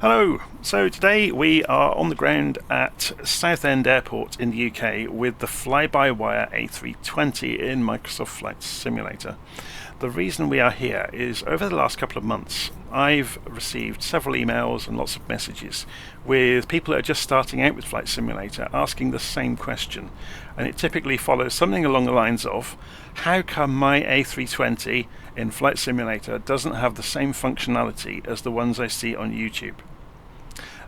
Hello! So today we are on the ground at Southend Airport in the UK with the FlyByWire A320 in Microsoft Flight Simulator. The reason we are here is over the last couple of months I've received several emails and lots of messages with people that are just starting out with Flight Simulator asking the same question, and it typically follows something along the lines of, how come my A320 in Flight Simulator doesn't have the same functionality as the ones I see on YouTube?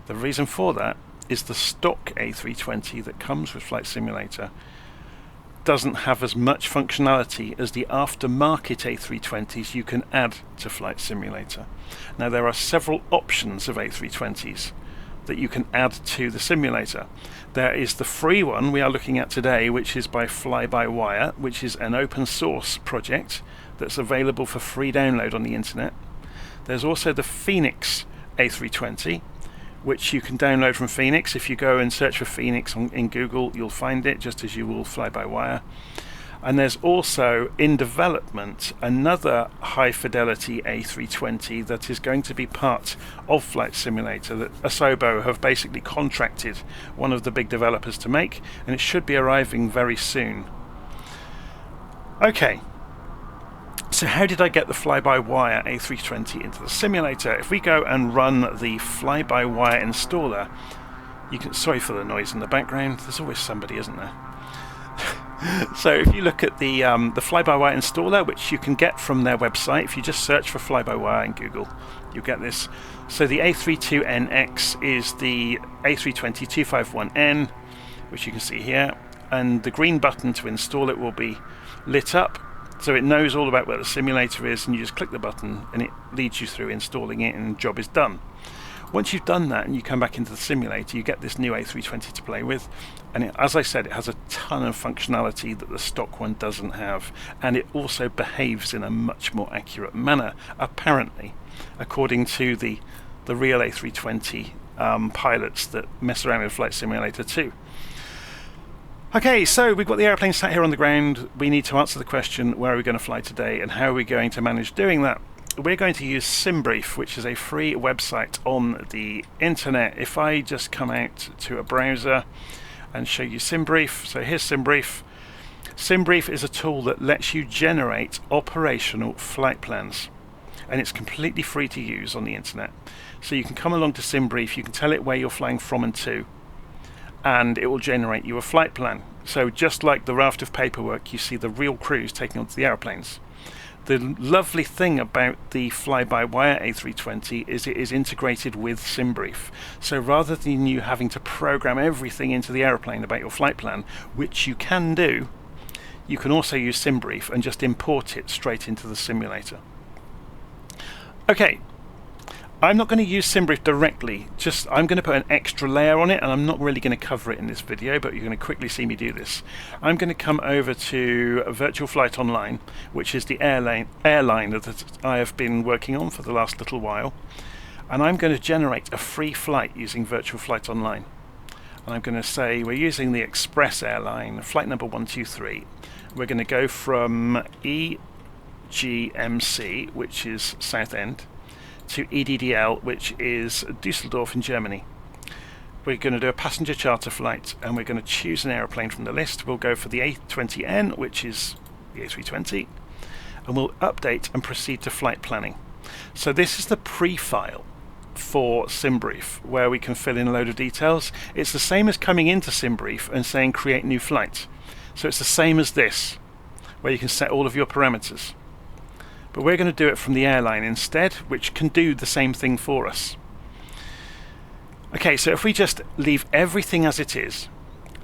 The reason for that is the stock A320 that comes with Flight Simulator doesn't have as much functionality as the aftermarket A320s you can add to Flight Simulator. Now there are several options of A320s that you can add to the simulator. There is the free one we are looking at today, which is by FlyByWire, which is an open source project that's available for free download on the internet. There's also the Phoenix A320, which you can download from Phoenix. If you go and search for Phoenix in Google, you'll find it, just as you will FlyByWire. And there's also, in development, another high-fidelity A320 that is going to be part of Flight Simulator that Asobo have basically contracted one of the big developers to make, and it should be arriving very soon. Okay. So how did I get the FlyByWire A320 into the simulator? If we go and run the FlyByWire installer, you can, sorry for the noise in the background, there's always somebody, isn't there? So if you look at the FlyByWire installer, which you can get from their website, if you just search for FlyByWire in Google, you get this. So the A32NX is the A320-251N, which you can see here, and the green button to install it will be lit up. So it knows all about where the simulator is, and you just click the button and it leads you through installing it, and the job is done. Once you've done that and you come back into the simulator, you get this new A320 to play with, and as I said, it has a ton of functionality that the stock one doesn't have, and it also behaves in a much more accurate manner, apparently, according to the real A320 pilots that mess around with Flight Simulator 2. Okay, so we've got the airplane sat here on the ground. We need to answer the question, where are we going to fly today and how are we going to manage doing that? We're going to use Simbrief, which is a free website on the internet. If I just come out to a browser and show you Simbrief, so here's Simbrief. Simbrief is a tool that lets you generate operational flight plans, and it's completely free to use on the internet. So you can come along to Simbrief, you can tell it where you're flying from and to, and it will generate you a flight plan. So just like the raft of paperwork you see the real crews taking onto the airplanes. The lovely thing about the FlyByWire A320 is it is integrated with Simbrief. So rather than you having to program everything into the airplane about your flight plan, which you can do, you can also use Simbrief and just import it straight into the simulator. Okay. I'm not going to use Simbrief directly, I'm going to put an extra layer on it, and I'm not really going to cover it in this video, but you're going to quickly see me do this. I'm going to come over to Virtual Flight Online, which is the airline that I have been working on for the last little while, and I'm going to generate a free flight using Virtual Flight Online. And I'm going to say we're using the Express airline, flight number 123. We're going to go from EGMC, which is Southend, to EDDL, which is Dusseldorf in Germany. We're going to do a passenger charter flight, and we're going to choose an aeroplane from the list. We'll go for the A20N, which is the A320, and we'll update and proceed to flight planning. So this is the pre-file for Simbrief, where we can fill in a load of details. It's the same as coming into Simbrief and saying create new flight. So it's the same as this, where you can set all of your parameters. But we're going to do it from the airline instead, which can do the same thing for us. Okay, so if we just leave everything as it is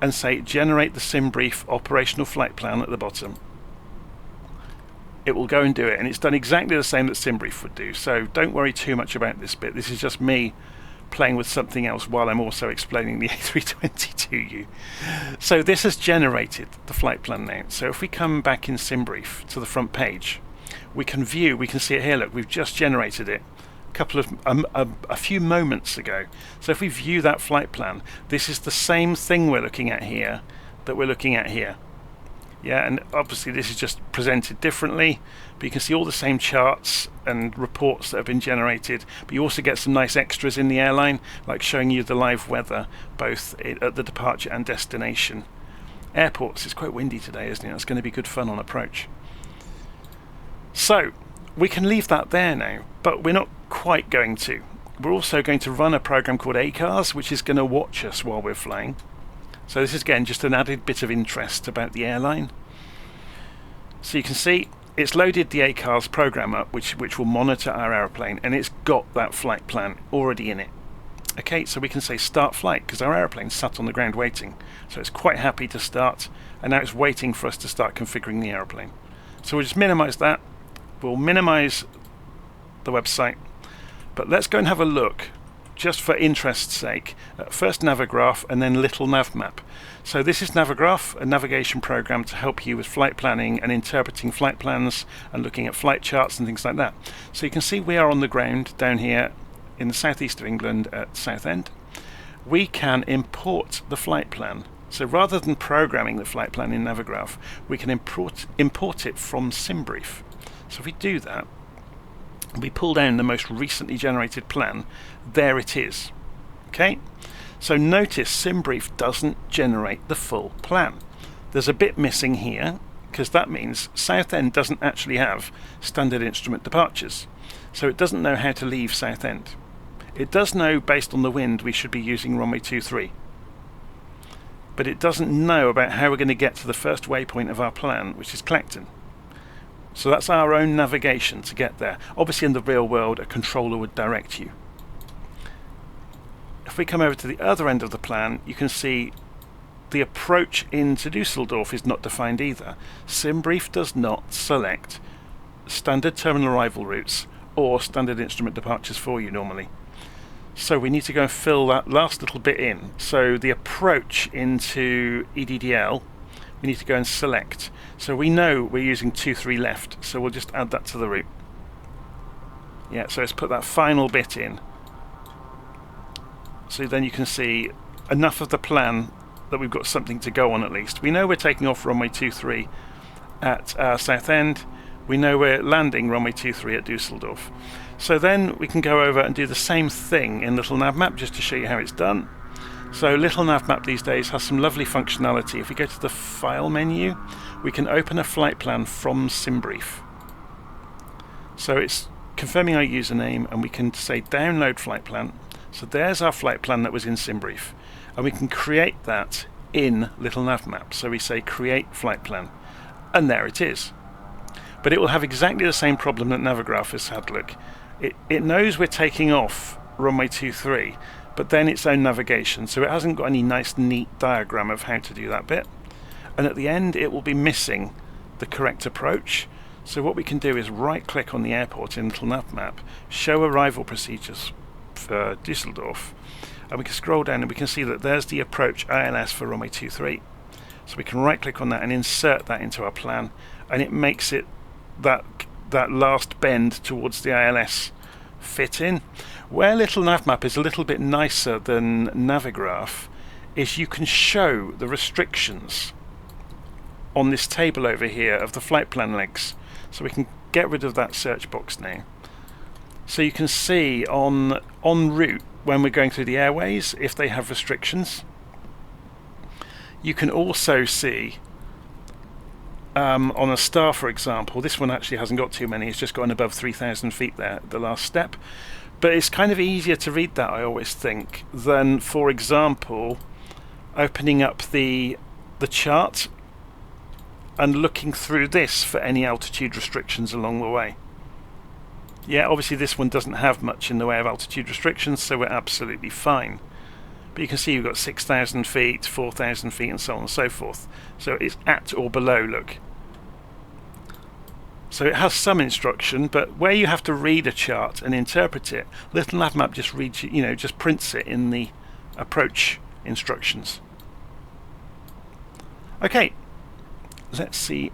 and say generate the Simbrief operational flight plan at the bottom, it will go and do it, and it's done exactly the same that Simbrief would do, so don't worry too much about this bit. This is just me playing with something else while I'm also explaining the A320 to you. So this has generated the flight plan now. So if we come back in Simbrief to the front page, we can see it here. Look, we've just generated it a few moments ago. So if we view that flight plan, this is the same thing we're looking at here that we're looking at here. Yeah, and obviously this is just presented differently, but you can see all the same charts and reports that have been generated, but you also get some nice extras in the airline, like showing you the live weather both at the departure and destination. Airports, it's quite windy today, isn't it? It's going to be good fun on approach. So we can leave that there now, but we're not quite going to. We're also going to run a program called ACARS, which is going to watch us while we're flying. So this is again just an added bit of interest about the airline. So you can see it's loaded the ACARS program up, which will monitor our aeroplane, and it's got that flight plan already in it. Okay, so we can say start flight because our aeroplane's sat on the ground waiting. So it's quite happy to start, and now it's waiting for us to start configuring the aeroplane. So we'll just minimize that. We'll minimize the website, but let's go and have a look, just for interest's sake, at first Navigraph and then LittleNavMap. So this is Navigraph, a navigation program to help you with flight planning and interpreting flight plans and looking at flight charts and things like that. So you can see we are on the ground down here in the southeast of England at Southend. We can import the flight plan. So rather than programming the flight plan in Navigraph, we can import it from Simbrief. So if we do that, we pull down the most recently generated plan, there it is. Okay, so notice Simbrief doesn't generate the full plan. There's a bit missing here because that means Southend doesn't actually have standard instrument departures, so it doesn't know how to leave Southend. It does know based on the wind we should be using runway 23, but it doesn't know about how we're going to get to the first waypoint of our plan, which is Clacton. So that's our own navigation to get there. Obviously in the real world a controller would direct you. If we come over to the other end of the plan, you can see the approach into Dusseldorf is not defined either. Simbrief does not select standard terminal arrival routes or standard instrument departures for you normally. So we need to go and fill that last little bit in. So the approach into EDDL, we need to go and select. So we know we're using 23 left, so we'll just add that to the route. Yeah, so let's put that final bit in. So then you can see enough of the plan that we've got something to go on at least. We know we're taking off runway 23 at Southend. We know we're landing runway 23 at Dusseldorf. So then we can go over and do the same thing in LittleNavMap just to show you how it's done. So LittleNavMap these days has some lovely functionality. If we go to the File menu, we can open a flight plan from Simbrief. So it's confirming our username, and we can say download flight plan. So there's our flight plan that was in Simbrief, and we can create that in LittleNavMap. So we say create flight plan, and there it is. But it will have exactly the same problem that Navigraph has had. Look, it knows we're taking off runway 23, but then its own navigation, so it hasn't got any nice neat diagram of how to do that bit. And at the end it will be missing the correct approach. So what we can do is right click on the airport in LittleNavMap, show arrival procedures for Dusseldorf, and we can scroll down and we can see that there's the approach ILS for runway 23. So we can right click on that and insert that into our plan, and it makes it that last bend towards the ILS fit in. Where LittleNavMap is a little bit nicer than Navigraph is you can show the restrictions on this table over here of the flight plan legs. So we can get rid of that search box now. So you can see on route when we're going through the airways if they have restrictions. You can also see on a star, for example, this one actually hasn't got too many, it's just gone above 3,000 feet there, the last step. But it's kind of easier to read that, I always think, than, for example, opening up the chart and looking through this for any altitude restrictions along the way. Yeah, obviously this one doesn't have much in the way of altitude restrictions, so we're absolutely fine. But you can see you've got 6,000 feet, 4,000 feet, and so on and so forth. So it's at or below, look. So it has some instruction, but where you have to read a chart and interpret it, LittleNavMap just reads, just prints it in the approach instructions. Okay, let's see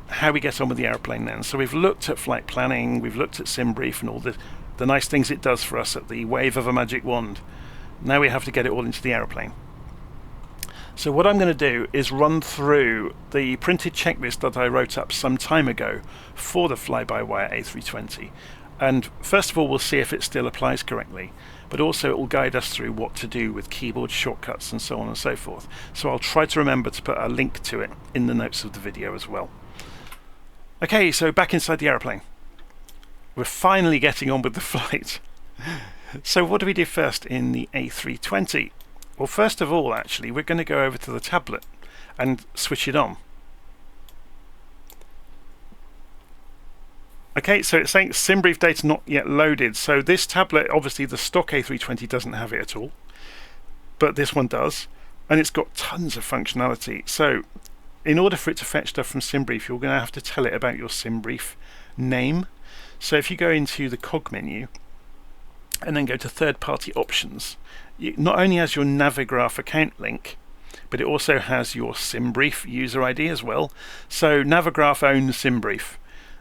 how we get on with the aeroplane then. So we've looked at flight planning, we've looked at Simbrief and all the nice things it does for us at the wave of a magic wand. Now we have to get it all into the aeroplane. So what I'm going to do is run through the printed checklist that I wrote up some time ago for the FlyByWire A320. And first of all, we'll see if it still applies correctly, but also it will guide us through what to do with keyboard shortcuts and so on and so forth. So I'll try to remember to put a link to it in the notes of the video as well. Okay, so back inside the aeroplane. We're finally getting on with the flight. So what do we do first in the A320? Well, first of all, actually, we're going to go over to the tablet and switch it on. Okay, so it's saying Simbrief data not yet loaded. So this tablet, obviously the stock A320 doesn't have it at all, but this one does, and it's got tons of functionality. So in order for it to fetch stuff from Simbrief, you're going to have to tell it about your Simbrief name. So if you go into the cog menu and then go to third-party options, it not only has your Navigraph account link, but it also has your Simbrief user ID as well. So Navigraph owns Simbrief.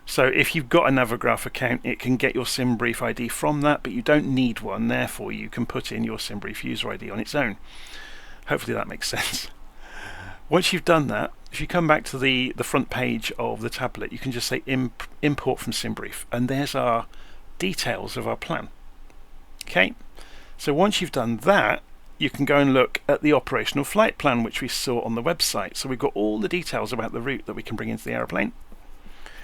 So if you've got a Navigraph account, it can get your Simbrief ID from that, but you don't need one. Therefore, you can put in your Simbrief user ID on its own. Hopefully that makes sense. Once you've done that, if you come back to the front page of the tablet, you can just say import from Simbrief, and there's our details of our plan. Okay. So once you've done that, you can go and look at the operational flight plan, which we saw on the website. So we've got all the details about the route that we can bring into the aeroplane.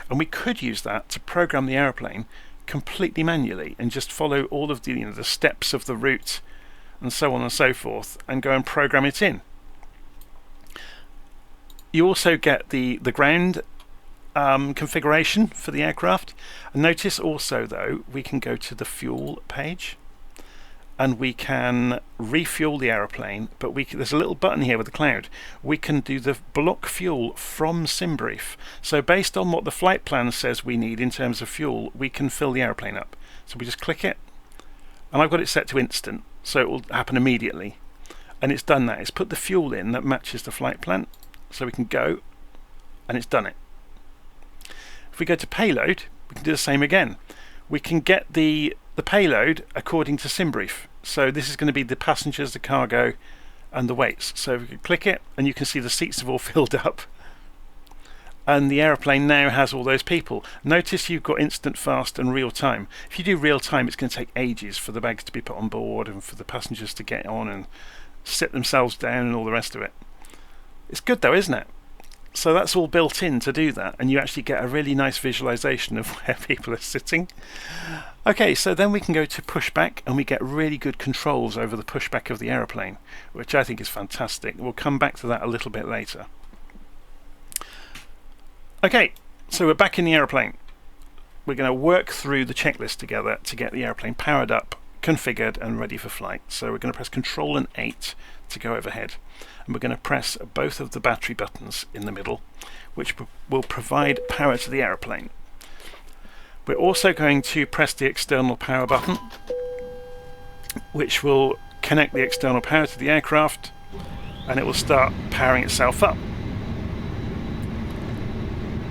And we could use that to program the aeroplane completely manually and just follow all of the, the steps of the route and so on and so forth, and go and program it in. You also get the ground configuration for the aircraft. And notice also, though, we can go to the fuel page, and we can refuel the aeroplane, but there's a little button here with the cloud. We can do the block fuel from Simbrief. So based on what the flight plan says we need in terms of fuel, we can fill the aeroplane up. So we just click it, and I've got it set to instant, so it will happen immediately. And it's done that. It's put the fuel in that matches the flight plan, so we can go, and it's done it. If we go to payload, we can do the same again. We can get the payload according to Simbrief. So this is going to be the passengers, the cargo, and the weights. So we can click it, and you can see the seats have all filled up, and the aeroplane now has all those people. Notice you've got instant, fast, and real time. If you do real time, it's going to take ages for the bags to be put on board and for the passengers to get on and sit themselves down and all the rest of it. It's good though, isn't it? So that's all built in to do that, and you actually get a really nice visualization of where people are sitting. Okay, so then we can go to pushback, and we get really good controls over the pushback of the aeroplane, which I think is fantastic. We'll come back to that a little bit later. Okay, so we're back in the aeroplane. We're going to work through the checklist together to get the aeroplane powered up, configured, and ready for flight. So we're going to press Control and 8 to go overhead. And we're going to press both of the battery buttons in the middle, which will provide power to the aeroplane. We're also going to press the external power button, which will connect the external power to the aircraft, and it will start powering itself up.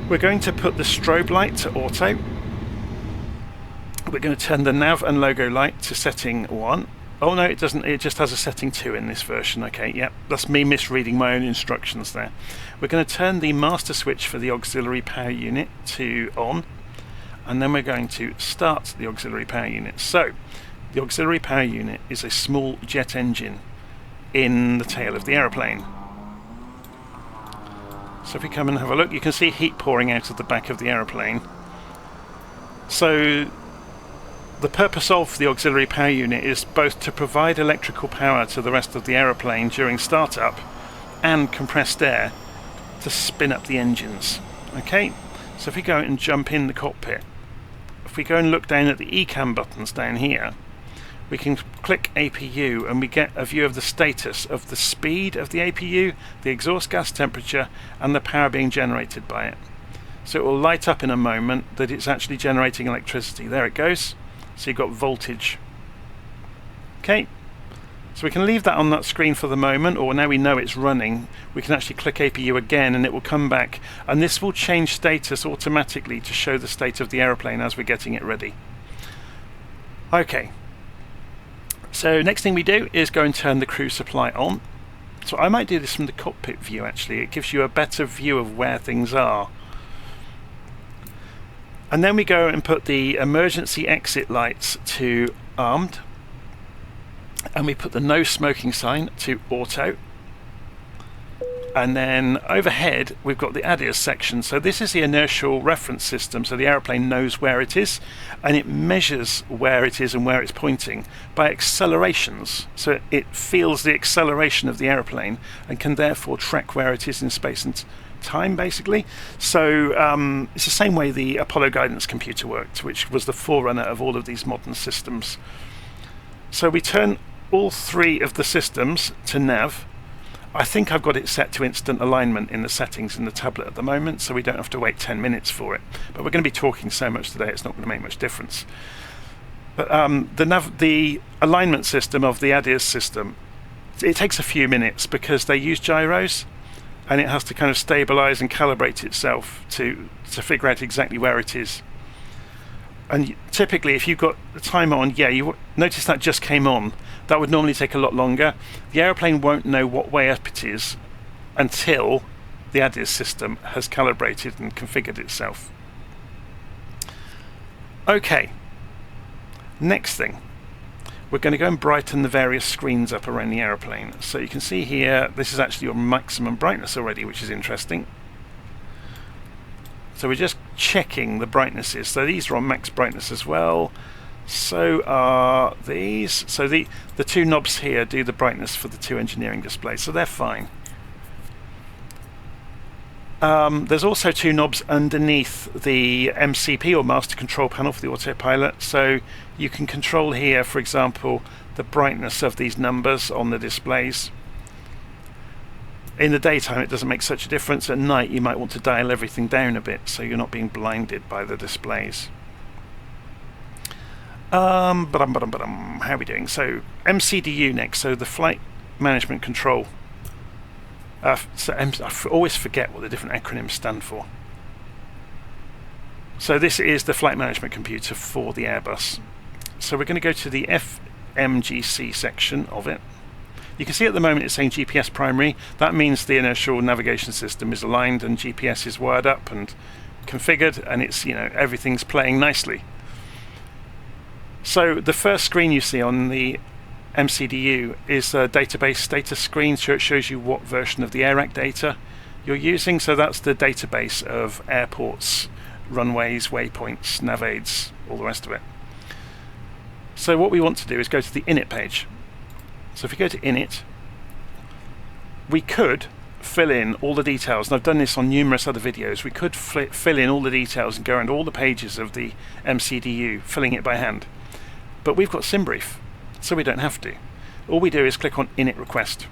We're going to put the strobe light to auto. We're going to turn the nav and logo light to setting 1. Oh no, it doesn't, it just has a setting 2 in this version. Okay, yep, that's me misreading my own instructions there. We're going to turn the master switch for the auxiliary power unit to on, and then we're going to start the auxiliary power unit. So, the auxiliary power unit is a small jet engine in the tail of the aeroplane. So if we come and have a look, you can see heat pouring out of the back of the aeroplane. So, the purpose of the auxiliary power unit is both to provide electrical power to the rest of the aeroplane during startup and compressed air to spin up the engines. Okay, so if we go and jump in the cockpit, if we go and look down at the ECAM buttons down here, we can click APU and we get a view of the status of the speed of the APU, the exhaust gas temperature, and the power being generated by it. So it will light up in a moment that it's actually generating electricity. There it goes. So you've got voltage. Okay, so we can leave that on that screen for the moment, or now we know it's running, we can actually click APU again and it will come back, and this will change status automatically to show the state of the aeroplane as we're getting it ready. Okay, so next thing we do is go and turn the crew supply on. So I might do this from the cockpit view actually. It gives you a better view of where things are. And then we go and put the emergency exit lights to armed. And we put the no smoking sign to auto. And then overhead we've got the ADIRS section. So this is the inertial reference system, so the aeroplane knows where it is and it measures where it is and where it's pointing by accelerations. So it feels the acceleration of the aeroplane and can therefore track where it is in space and time basically. So it's the same way the Apollo guidance computer worked, which was the forerunner of all of these modern systems. So we turn all three of the systems to nav. I think I've got it set to instant alignment in the settings in the tablet at the moment, so we don't have to wait 10 minutes for it. But we're going to be talking so much today, it's not going to make much difference. But the alignment system of the ADIRS system, it takes a few minutes because they use gyros, and it has to kind of stabilize and calibrate itself to figure out exactly where it is. And typically, if you've got the timer on, yeah, you notice that just came on. That would normally take a lot longer. The aeroplane won't know what way up it is until the ADIRS system has calibrated and configured itself. Okay, next thing. We're going to go and brighten the various screens up around the aeroplane. So you can see here, this is actually your maximum brightness already, which is interesting. So we're just checking the brightnesses. So these are on max brightness as well. So are these. So the two knobs here do the brightness for the two engineering displays, so they're fine. There's also two knobs underneath the MCP or master control panel for the autopilot, so you can control here, for example, the brightness of these numbers on the displays. In the daytime it doesn't make such a difference. At night you might want to dial everything down a bit so you're not being blinded by the displays. How are we doing? So MCDU next, so the flight management control. I always forget what the different acronyms stand for. So this is the flight management computer for the Airbus. So we're going to go to the FMGC section of it. You can see at the moment it's saying GPS primary. That means the inertial navigation system is aligned and GPS is wired up and configured, and it's, you know, everything's playing nicely. So the first screen you see on the MCDU is a database status screen, so it shows you what version of the AIRAC data you're using. So that's the database of airports, runways, waypoints, nav aids, all the rest of it. So what we want to do is go to the init page. So if we go to init, we could fill in all the details, and I've done this on numerous other videos. We could fill in all the details and go around all the pages of the MCDU, filling it by hand. But we've got Simbrief, so we don't have to. All we do is click on init request.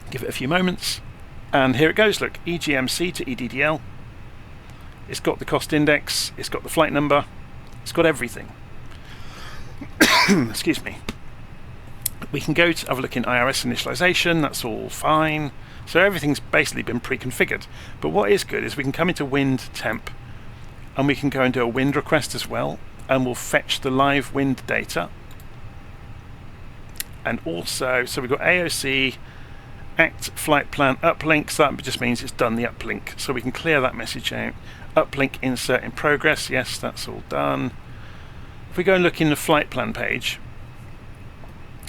Give it a few moments, and here it goes. Look, EGMC to EDDL. It's got the cost index, it's got the flight number, it's got everything. Excuse me. We can go to have a look in IRS initialization, that's all fine. So everything's basically been pre-configured. But what is good is we can come into wind temp, and we can go and do a wind request as well, and we'll fetch the live wind data. And also, so we've got AOC, act flight plan uplink, so that just means it's done the uplink. So we can clear that message out. Uplink insert in progress, yes, that's all done. If we go and look in the flight plan page,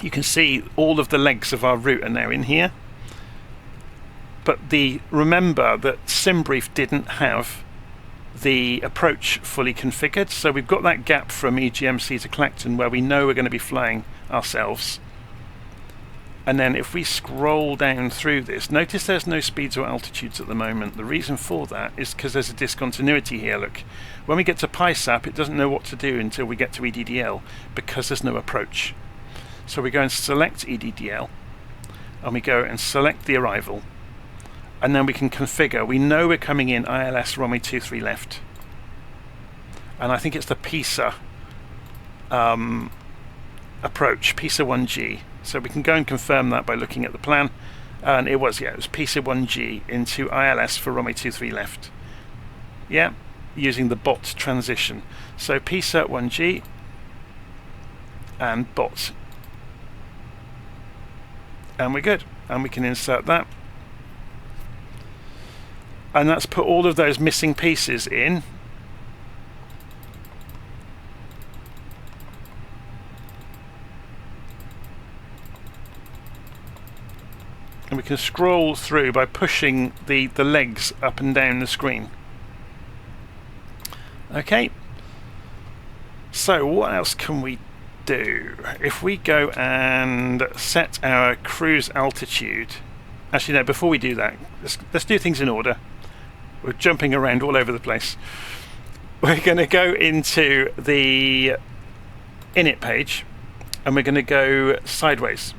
you can see all of the legs of our route are now in here. But remember that Simbrief didn't have the approach fully configured, so we've got that gap from EGMC to Clacton where we know we're going to be flying ourselves. And then if we scroll down through this, notice there's no speeds or altitudes at the moment. The reason for that is because there's a discontinuity here. Look, when we get to PISAP, it doesn't know what to do until we get to EDDL because there's no approach. So we go and select EDDL, and we go and select the arrival, and then we can configure. We know we're coming in ILS runway 23 left, and I think it's the PISA approach, PISA 1G. So we can go and confirm that by looking at the plan, and it was PISA 1G into ILS for runway 23 left. Yeah, using the bot transition. So PISA 1G and bot. And we're good. And we can insert that. And that's put all of those missing pieces in. And we can scroll through by pushing the legs up and down the screen. Okay. So what else can we do? If we go and set our cruise altitude. Actually no, before we do that, let's do things in order. We're jumping around all over the place. We're going to go into the init page and we're going to go sideways.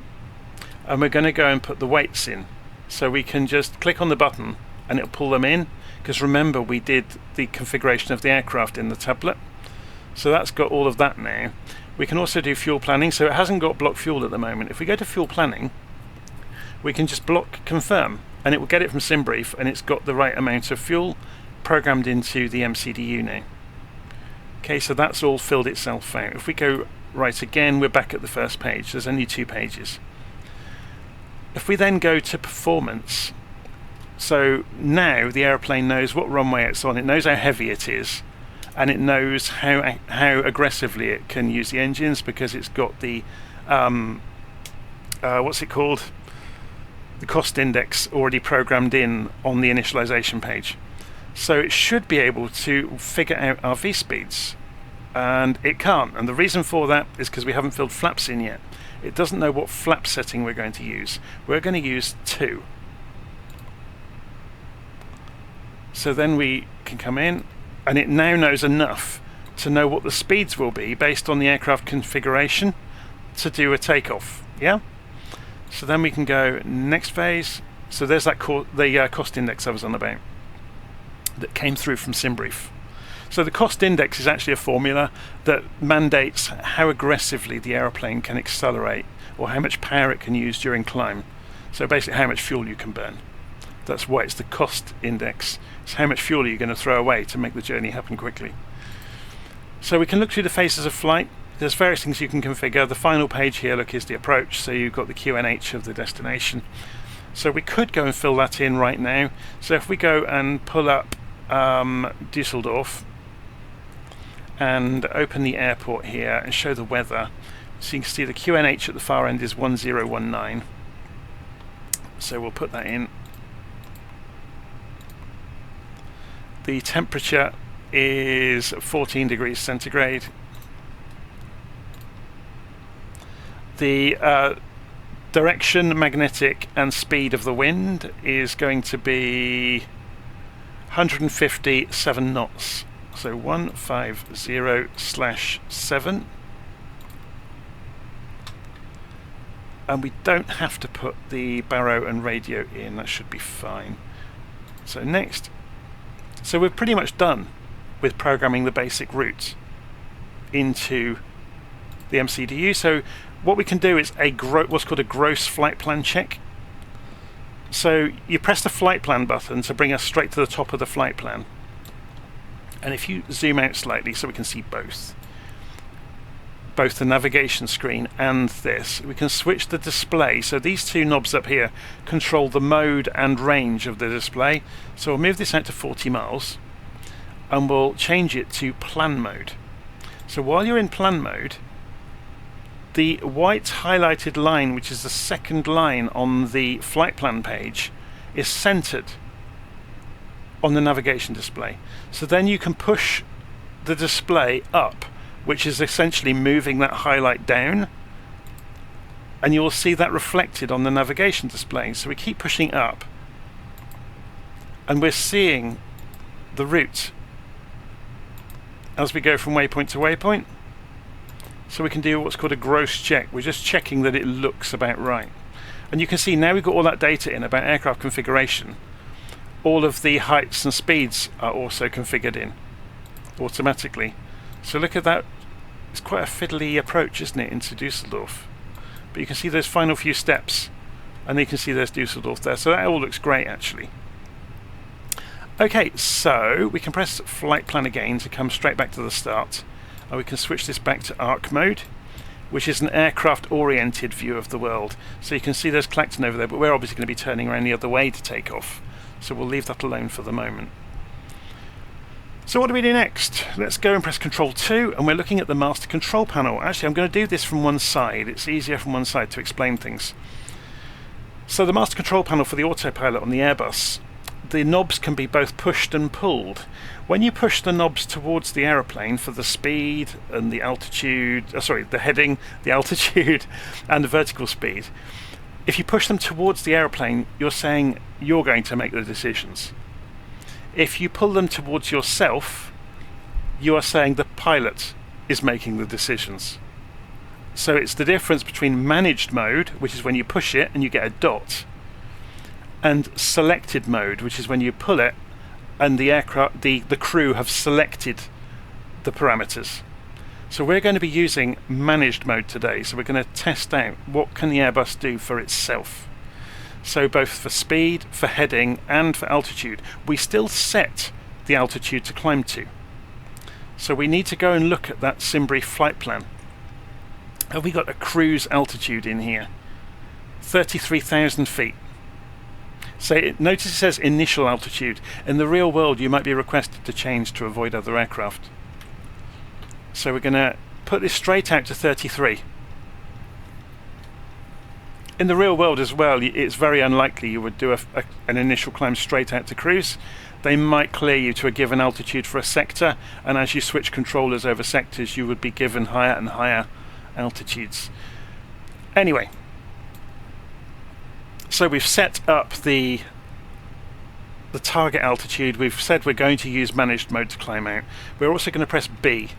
And we're going to go and put the weights in. So we can just click on the button and it'll pull them in. Because remember, we did the configuration of the aircraft in the tablet. So that's got all of that now. We can also do fuel planning. So it hasn't got block fuel at the moment. If we go to fuel planning, we can just block confirm. And it will get it from Simbrief. And it's got the right amount of fuel programmed into the MCDU now. Okay, so that's all filled itself out. If we go right again, we're back at the first page. There's only 2 pages. If we then go to performance, so now the airplane knows what runway it's on, it knows how heavy it is, and it knows how aggressively it can use the engines because it's got the what's it called? The cost index already programmed in on the initialization page. So it should be able to figure out our V speeds, and it can't. And the reason for that is because we haven't filled flaps in yet. It doesn't know what flap setting we're going to use. We're going to use 2. So then we can come in, and it now knows enough to know what the speeds will be based on the aircraft configuration to do a takeoff. Yeah? So then we can go next phase. So there's that cost index I was on about that came through from Simbrief. So the cost index is actually a formula that mandates how aggressively the aeroplane can accelerate or how much power it can use during climb. So basically how much fuel you can burn. That's why it's the cost index. It's how much fuel are you going to throw away to make the journey happen quickly. So we can look through the phases of flight. There's various things you can configure. The final page here, look, is the approach. So you've got the QNH of the destination. So we could go and fill that in right now. So if we go and pull up Dusseldorf, and open the airport here and show the weather. So you can see the QNH at the far end is 1019. So we'll put that in. The temperature is 14 degrees centigrade. The direction, magnetic and speed of the wind is going to be 157 knots. So 150/7, and we don't have to put the baro and radio in, that should be fine. So next, so we're pretty much done with programming the basic route into the MCDU. So what we can do is what's called a gross flight plan check. So you press the flight plan button to bring us straight to the top of the flight plan. And if you zoom out slightly so we can see both the navigation screen and this, we can switch the display. So these 2 knobs up here control the mode and range of the display. So we'll move this out to 40 miles and we'll change it to plan mode. So while you're in plan mode, the white highlighted line, which is the second line on the flight plan page, is centered on the navigation display. So then you can push the display up, which is essentially moving that highlight down, and you'll see that reflected on the navigation display. So we keep pushing up and we're seeing the route as we go from waypoint to waypoint. So we can do what's called a gross check. We're just checking that it looks about right. And you can see now we've got all that data in about aircraft configuration. All of the heights and speeds are also configured in automatically. So look at that. It's quite a fiddly approach, isn't it, into Dusseldorf. But you can see those final few steps, and you can see there's Dusseldorf there. So that all looks great, actually. Okay, so we can press flight plan again to come straight back to the start. And we can switch this back to arc mode. which is an aircraft-oriented view of the world. So you can see there's Clacton over there, but we're obviously going to be turning around the other way to take off. So we'll leave that alone for the moment. So what do we do next? Let's go and press Control 2, and we're looking at the master control panel. Actually, I'm going to do this from one side. It's easier from one side to explain things. So the master control panel for the autopilot on the Airbus, the knobs can be both pushed and pulled. When you push the knobs towards the aeroplane for the speed and the altitude, the heading, the altitude and the vertical speed, if you push them towards the aeroplane, you're saying you're going to make the decisions. If you pull them towards yourself, you are saying the pilot is making the decisions. So it's the difference between managed mode, which is when you push it and you get a dot, and selected mode, which is when you pull it and the crew have selected the parameters. So we're going to be using managed mode today. So we're going to test out what can the Airbus do for itself. So both for speed, for heading and for altitude. We still set the altitude to climb to. So we need to go and look at that Simbrief flight plan. Have we got a cruise altitude in here? 33,000 feet. So notice it says initial altitude. In the real world you might be requested to change to avoid other aircraft. So we're going to put this straight out to 33. In the real world as well, it's very unlikely you would do an initial climb straight out to cruise. They might clear you to a given altitude for a sector, and as you switch controllers over sectors you would be given higher and higher altitudes. Anyway, so we've set up the target altitude. We've said we're going to use managed mode to climb out. We're also going to press B.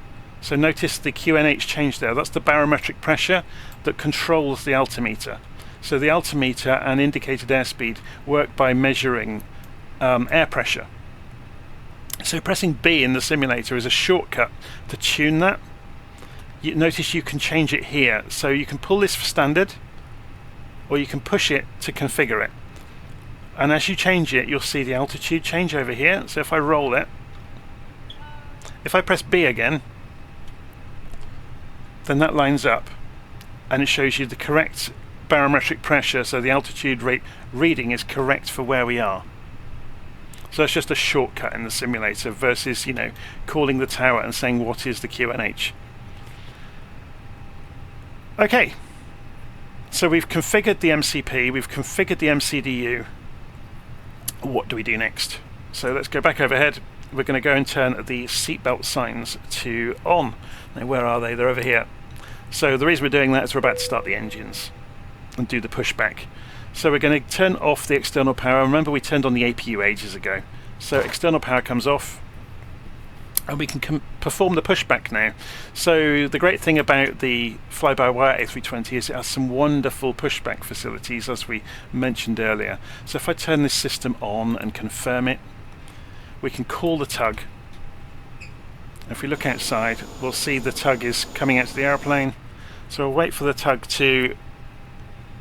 So notice the QNH change there. That's the barometric pressure that controls the altimeter. So the altimeter and indicated airspeed work by measuring air pressure. So pressing B in the simulator is a shortcut to tune that. Notice you can change it here. So you can pull this for standard, or you can push it to configure it. And as you change it, you'll see the altitude change over here. So if I roll it, if I press B again, then that lines up and it shows you the correct barometric pressure, so the altitude rate reading is correct for where we are. So that's just a shortcut in the simulator versus, calling the tower and saying what is the QNH. Okay, so we've configured the MCP, we've configured the MCDU. What do we do next? So let's go back overhead. We're going to go and turn the seatbelt signs to on. Now where are they? They're over here. So the reason we're doing that is we're about to start the engines and do the pushback. So we're going to turn off the external power. Remember we turned on the APU ages ago. So external power comes off and we can perform the pushback now. So the great thing about the fly-by-wire A320 is it has some wonderful pushback facilities, as we mentioned earlier. So if I turn this system on and confirm it, we can call the tug. If we look outside, we'll see the tug is coming out to the aeroplane. So we'll wait for the tug to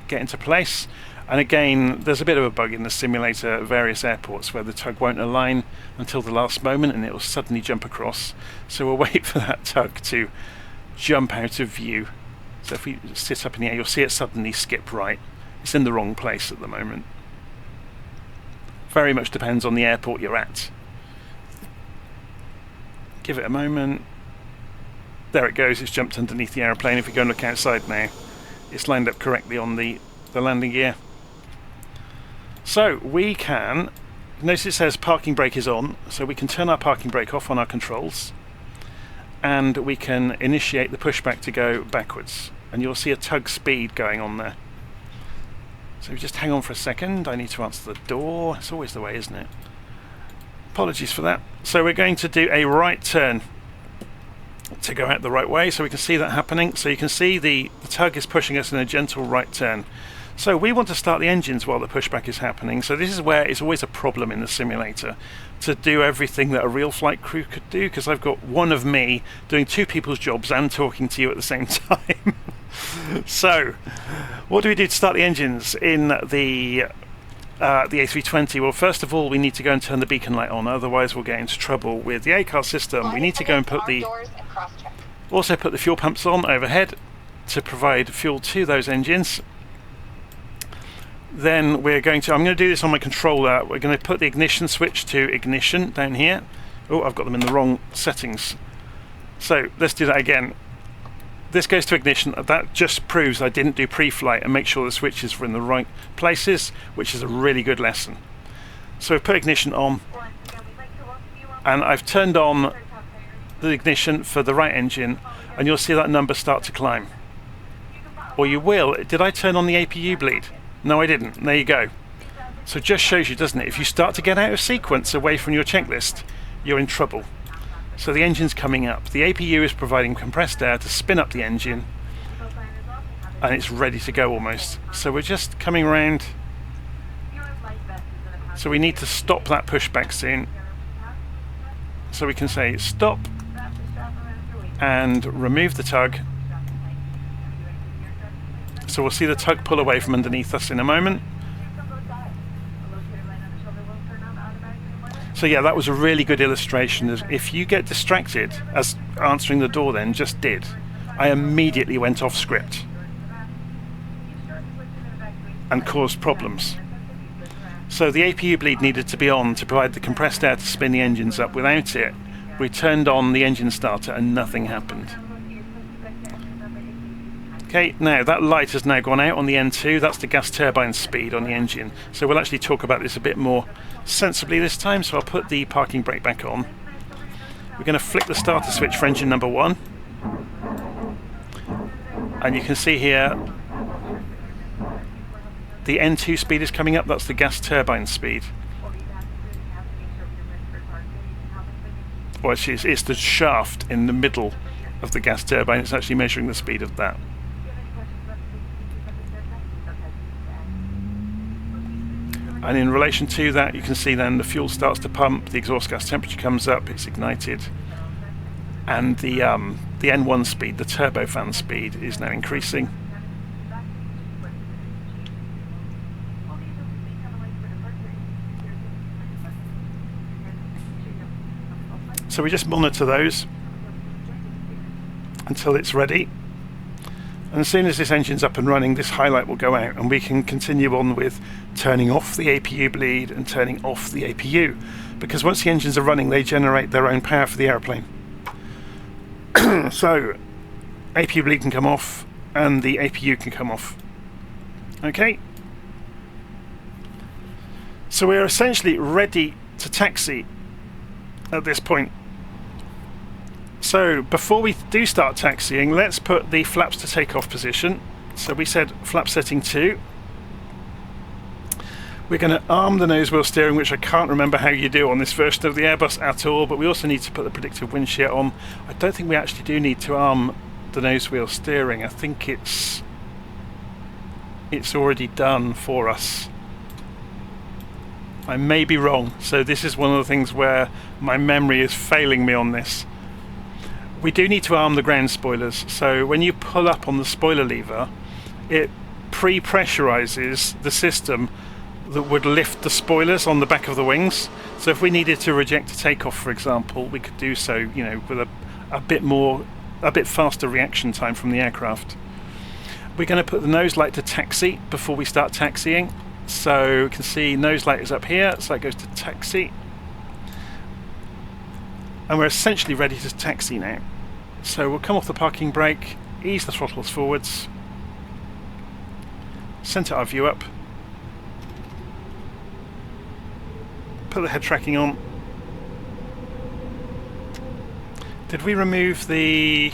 get into place. And again, there's a bit of a bug in the simulator at various airports where the tug won't align until the last moment and it will suddenly jump across. So we'll wait for that tug to jump out of view. So if we sit up in the air, you'll see it suddenly skip right. It's in the wrong place at the moment. Very much depends on the airport you're at. Give it a moment. There it goes, it's jumped underneath the aeroplane. If we go and look outside now, it's lined up correctly on the landing gear. So we can, notice it says parking brake is on, so we can turn our parking brake off on our controls and we can initiate the pushback to go backwards, and you'll see a tug speed going on there. So just hang on for a second, I need to answer the door. It's always the way, isn't it? Apologies for that. So we're going to do a right turn to go out the right way, so we can see that happening. So you can see the tug is pushing us in a gentle right turn. So we want to start the engines while the pushback is happening. So this is where it's always a problem in the simulator to do everything that a real flight crew could do, because I've got one of me doing two people's jobs and talking to you at the same time. So what do we do to start the engines in the A320? Well, first of all, we need to go and turn the beacon light on, otherwise we'll get into trouble with the ACAR system. We need to go and also put the fuel pumps on overhead to provide fuel to those engines. Then I'm going to do this on my controller. We're going to put the ignition switch to ignition down here. Oh, I've got them in the wrong settings. So let's do that again. This goes to ignition. That just proves I didn't do pre-flight and make sure the switches were in the right places, which is a really good lesson. So we've put ignition on, and I've turned on the ignition for the right engine, and you'll see that number start to climb. Or you will. Did I turn on the APU bleed? No, I didn't. There you go. So it just shows you, doesn't it? If you start to get out of sequence away from your checklist, you're in trouble. So the engine's coming up. The APU is providing compressed air to spin up the engine, and it's ready to go almost. So we're just coming around. So we need to stop that pushback soon. So we can say stop and remove the tug. So we'll see the tug pull away from underneath us in a moment. So yeah, that was a really good illustration of if you get distracted, as answering the door then just did, I immediately went off script and caused problems. So the APU bleed needed to be on to provide the compressed air to spin the engines up. Without it, we turned on the engine starter and nothing happened. Okay, now that light has now gone out on the N2. That's the gas turbine speed on the engine. So we'll actually talk about this a bit more sensibly this time. So I'll put the parking brake back on. We're going to flick the starter switch for engine number 1. And you can see here the N2 speed is coming up. That's the gas turbine speed. Well, it's the shaft in the middle of the gas turbine. It's actually measuring the speed of that. And in relation to that, you can see then the fuel starts to pump, the exhaust gas temperature comes up, it's ignited, and the N1 speed, the turbofan speed, is now increasing. So we just monitor those until it's ready. And as soon as this engine's up and running, this highlight will go out and we can continue on with turning off the APU bleed and turning off the APU. Because once the engines are running, they generate their own power for the airplane. So APU bleed can come off and the APU can come off. Okay? So we're essentially ready to taxi at this point. So before we do start taxiing, let's put the flaps to takeoff position. So we said flap setting 2. We're going to arm the nose wheel steering, which I can't remember how you do on this version of the Airbus at all, but we also need to put the predictive wind shear on. I don't think we actually do need to arm the nose wheel steering. I think it's already done for us. I may be wrong, so this is one of the things where my memory is failing me on this. We do need to arm the ground spoilers, so when you pull up on the spoiler lever, it pre-pressurizes the system that would lift the spoilers on the back of the wings. So if we needed to reject a takeoff, for example, we could do so, you know, with a bit faster reaction time from the aircraft. We're going to put the nose light to taxi before we start taxiing. So you can see nose light is up here, so it goes to taxi. And we're essentially ready to taxi now. So we'll come off the parking brake, ease the throttles forwards, centre our view up, put the head tracking on. Did we remove the...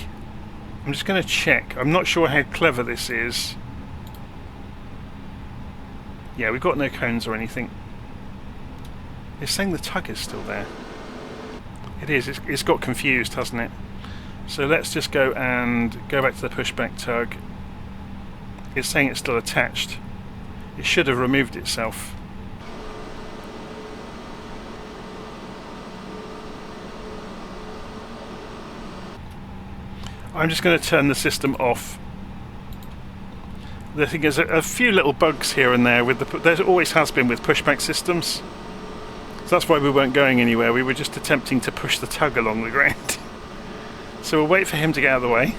I'm just going to check. I'm not sure how clever this is. Yeah, we've got no cones or anything. It's saying the tug is still there. It is. It's got confused, hasn't it? So let's just go and go back to the pushback tug. It's saying it's still attached. It should have removed itself. I'm just going to turn the system off. The thing is, a few little bugs here and there with there always has been with pushback systems. So that's why we weren't going anywhere. We were just attempting to push the tug along the ground. So we'll wait for him to get out of the way.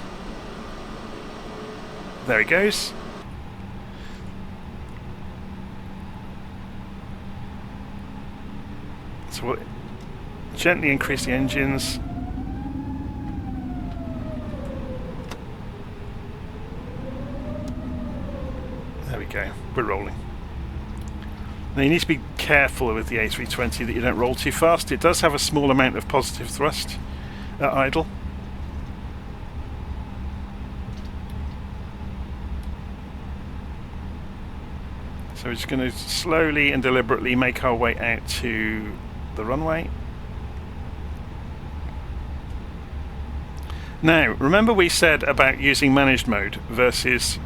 There he goes. So we'll gently increase the engines. There we go, we're rolling. Now you need to be careful with the A320 that you don't roll too fast. It does have a small amount of positive thrust at idle. So we're just going to slowly and deliberately make our way out to the runway. Now, remember we said about using managed mode versus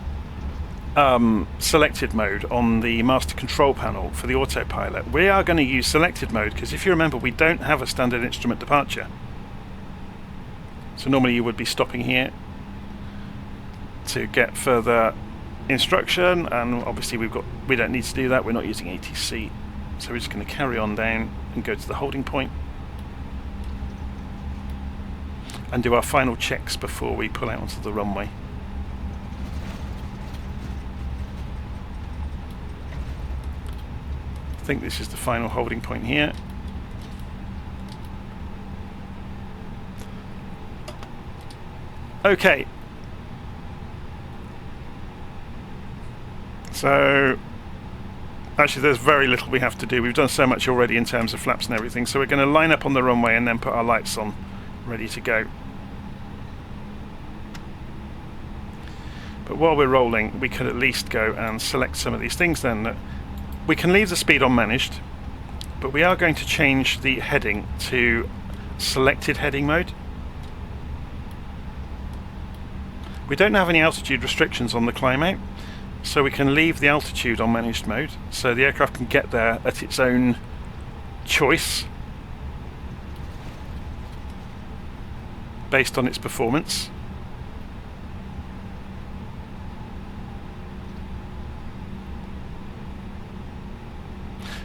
selected mode on the master control panel for the autopilot. We are going to use selected mode because if you remember, we don't have a standard instrument departure. So normally you would be stopping here to get further instruction, and obviously we don't need to do that. We're not using ATC, so we're just going to carry on down and go to the holding point and do our final checks before we pull out onto the runway. I think this is the final holding point here. Okay. So, actually there's very little we have to do. We've done so much already in terms of flaps and everything. So we're going to line up on the runway and then put our lights on, ready to go. But while we're rolling, we could at least go and select some of these things then. We can leave the speed on managed, but we are going to change the heading to selected heading mode. We don't have any altitude restrictions on the climb out, so we can leave the altitude on managed mode, so the aircraft can get there at its own choice based on its performance.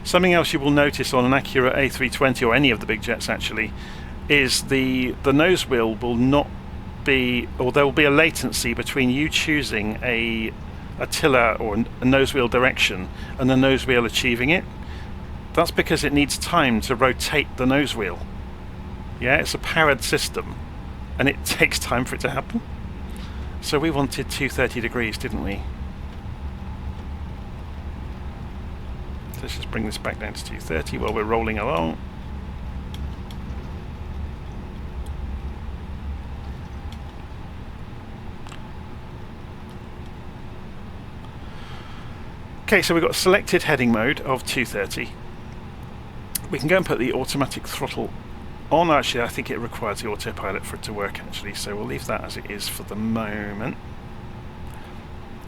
Something else you will notice on an accurate A320 or any of the big jets actually is the nose wheel will not be, or there will be a latency between you choosing a tiller or a nose wheel direction and the nose wheel achieving it. That's because it needs time to rotate the nose wheel. Yeah, it's a powered system and it takes time for it to happen. So we wanted 230 degrees, didn't we? So let's just bring this back down to 230 while we're rolling along. Okay, so we've got selected heading mode of 230. We can go and put the automatic throttle on. Actually, I think it requires the autopilot for it to work actually, so we'll leave that as it is for the moment.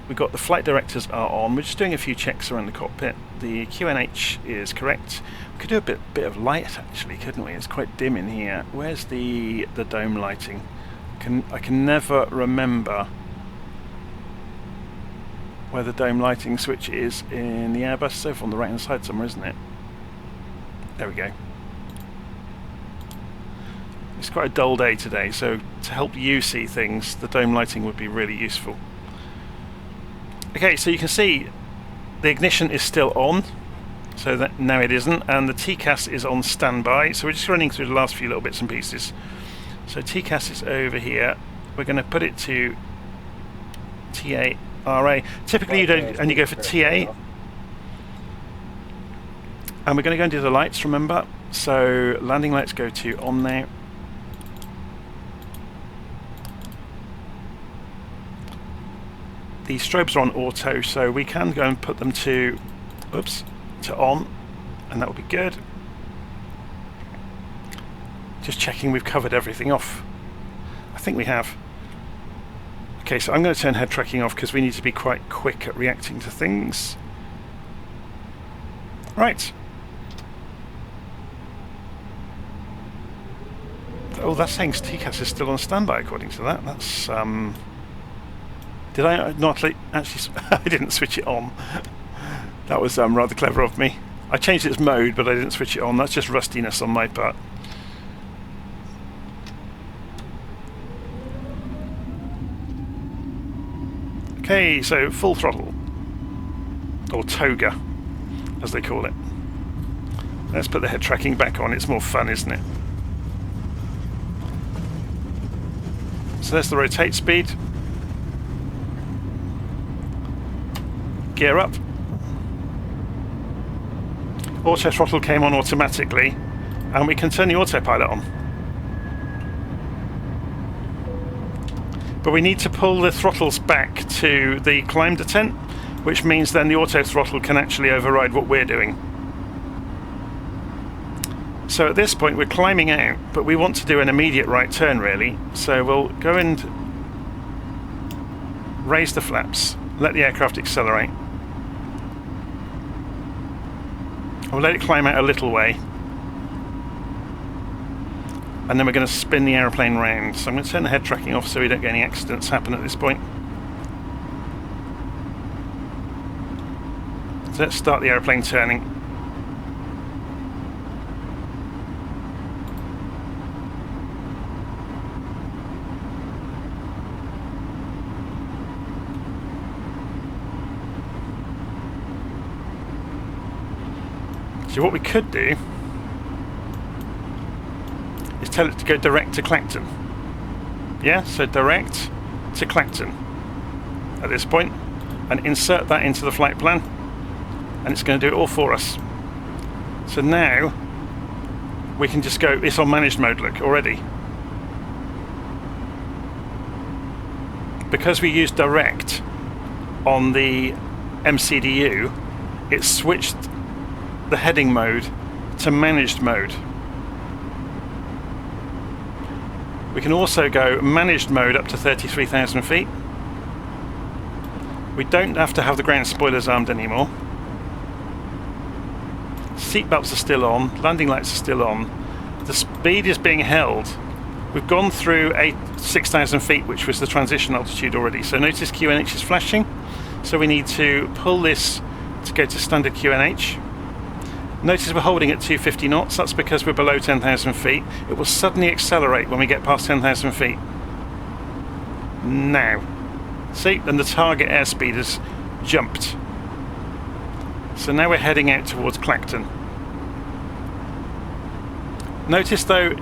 We've got the flight directors are on. We're just doing a few checks around the cockpit. The QNH is correct. We could do a bit of light actually, couldn't we? It's quite dim in here. Where's the dome lighting? I can never remember where the dome lighting switch is in the Airbus. It's over on the right hand side somewhere, isn't it? There we go. It's quite a dull day today, so to help you see things, the dome lighting would be really useful. Okay, so you can see the ignition is still on, so that now it isn't, and the TCAS is on standby. So we're just running through the last few little bits and pieces. So TCAS is over here. We're going to put it to TARA. Typically you don't only go for TA. And we're going to go and do the lights, remember. So landing lights go to on now. The strobes are on auto, so we can go and put them to, to on, and that will be good. Just checking we've covered everything off. I think we have. Okay, so I'm going to turn head tracking off because we need to be quite quick at reacting to things. Right. Oh, that's saying TCAS is still on standby according to that. That's did I not actually? I didn't switch it on. That was rather clever of me. I changed its mode, but I didn't switch it on. That's just rustiness on my part. Okay, so full throttle, or toga, as they call it. Let's put the head tracking back on, it's more fun, isn't it? So there's the rotate speed. Gear up. Auto throttle came on automatically, and we can turn the autopilot on. But we need to pull the throttles back to the climb descent, which means then the auto throttle can actually override what we're doing. So at this point we're climbing out, but we want to do an immediate right turn really. So we'll go and raise the flaps, let the aircraft accelerate. We'll let it climb out a little way. And then we're going to spin the aeroplane round. So I'm going to turn the head tracking off so we don't get any accidents happen at this point. So let's start the aeroplane turning. So what we could do is tell it to go direct to Clacton. Yeah, so direct to Clacton at this point, and insert that into the flight plan, and it's going to do it all for us. So now we can just go, it's on managed mode, look, already. Because we used direct on the MCDU, it switched the heading mode to managed mode. We can also go managed mode up to 33,000 feet. We don't have to have the ground spoilers armed anymore. Seat belts are still on, landing lights are still on. The speed is being held. We've gone through 6,000 feet, which was the transition altitude already. So notice QNH is flashing. So we need to pull this to go to standard QNH. Notice we're holding at 250 knots, that's because we're below 10,000 feet. It will suddenly accelerate when we get past 10,000 feet. Now. See, and the target airspeed has jumped. So now we're heading out towards Clacton. Notice though,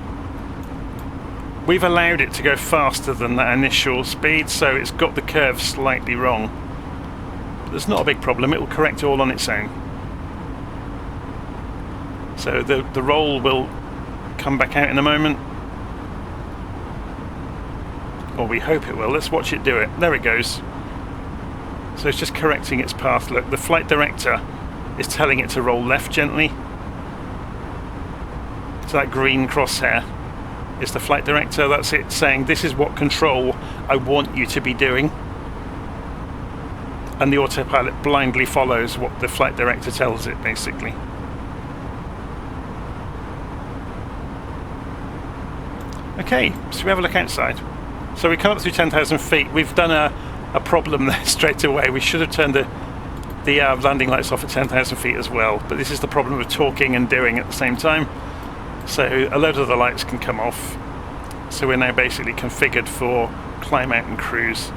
we've allowed it to go faster than that initial speed, so it's got the curve slightly wrong. But there's not a big problem, it will correct all on its own. So the roll will come back out in a moment. Or we hope it will. Let's watch it do it. There it goes. So it's just correcting its path. Look, the flight director is telling it to roll left gently. So that green crosshair is the flight director. That's it saying this is what control I want you to be doing. And the autopilot blindly follows what the flight director tells it, basically. Okay, so we have a look outside. So we come up through 10,000 feet. We've done a problem there straight away. We should have turned the landing lights off at 10,000 feet as well. But this is the problem of talking and doing at the same time. So a load of the lights can come off. So we're now basically configured for climb out and cruise.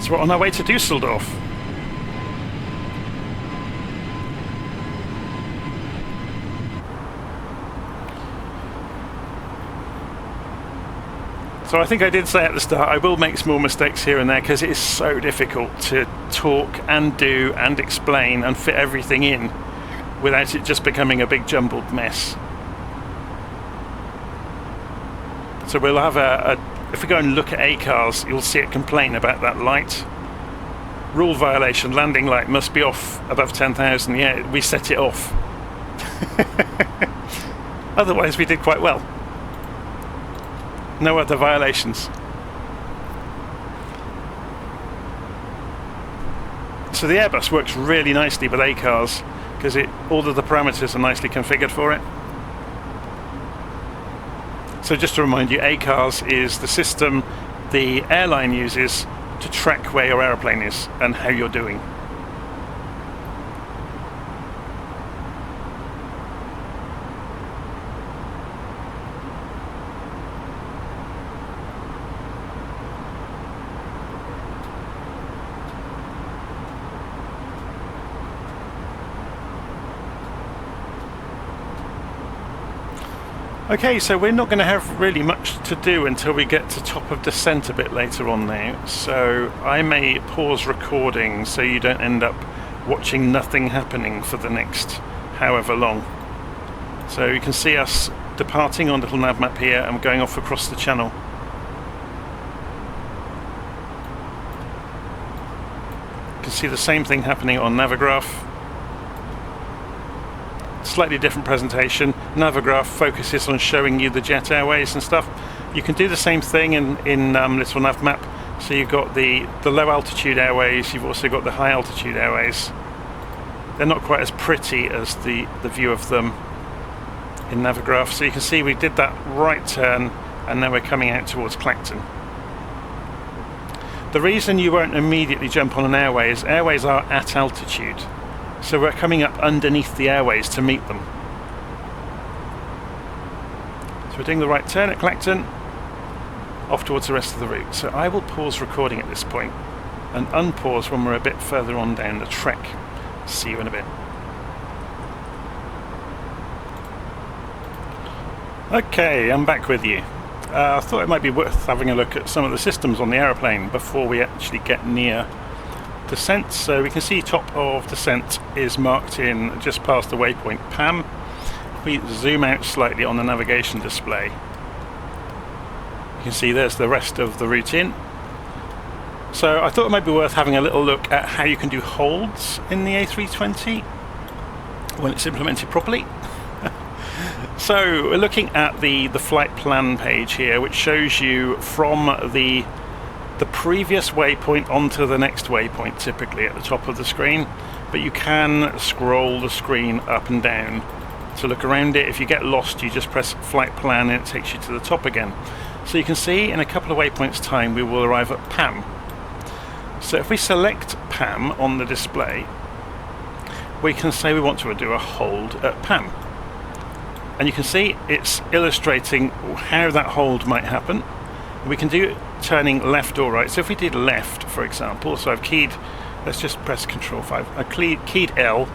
So we're on our way to Dusseldorf. So I think I did say at the start, I will make small mistakes here and there because it is so difficult to talk and do and explain and fit everything in without it just becoming a big jumbled mess. So we'll have if we go and look at ACARS, you'll see it complain about that light. Rule violation, landing light must be off above 10,000. Yeah, we set it off. Otherwise we did quite well. No other violations. So the Airbus works really nicely with ACARS because all of the parameters are nicely configured for it. So just to remind you, ACARS is the system the airline uses to track where your aeroplane is and how you're doing. Okay, so we're not going to have really much to do until we get to top of descent a bit later on now, so I may pause recording so you don't end up watching nothing happening for the next however long. So you can see us departing on LittleNavMap here and going off across the channel. You can see the same thing happening on Navigraph. Slightly different presentation. Navigraph focuses on showing you the jet airways and stuff. You can do the same thing in LittleNavMap. So you've got the low altitude airways, you've also got the high altitude airways. They're not quite as pretty as the view of them in Navigraph. So you can see we did that right turn and now we're coming out towards Clacton. The reason you won't immediately jump on an airway is airways are at altitude. So we're coming up underneath the airways to meet them. So we're doing the right turn at Clacton, off towards the rest of the route. So I will pause recording at this point and unpause when we're a bit further on down the trek. See you in a bit. Okay, I'm back with you. I thought it might be worth having a look at some of the systems on the aeroplane before we actually get near descent. So we can see top of descent is marked in just past the waypoint PAM. If we zoom out slightly on the navigation display, you can see there's the rest of the routine. So I thought it might be worth having a little look at how you can do holds in the A320 when it's implemented properly. So we're looking at the flight plan page here, which shows you from the previous waypoint onto the next waypoint, typically at the top of the screen, but you can scroll the screen up and down to look around it. If you get lost, you just press flight plan and it takes you to the top again. So you can see in a couple of waypoints time we will arrive at PAM. So if we select PAM on the display, we can say we want to do a hold at PAM. And you can see it's illustrating how that hold might happen. We can do it turning left or right. So if we did left, for example, so I've keyed, let's just press Control 5. I keyed L,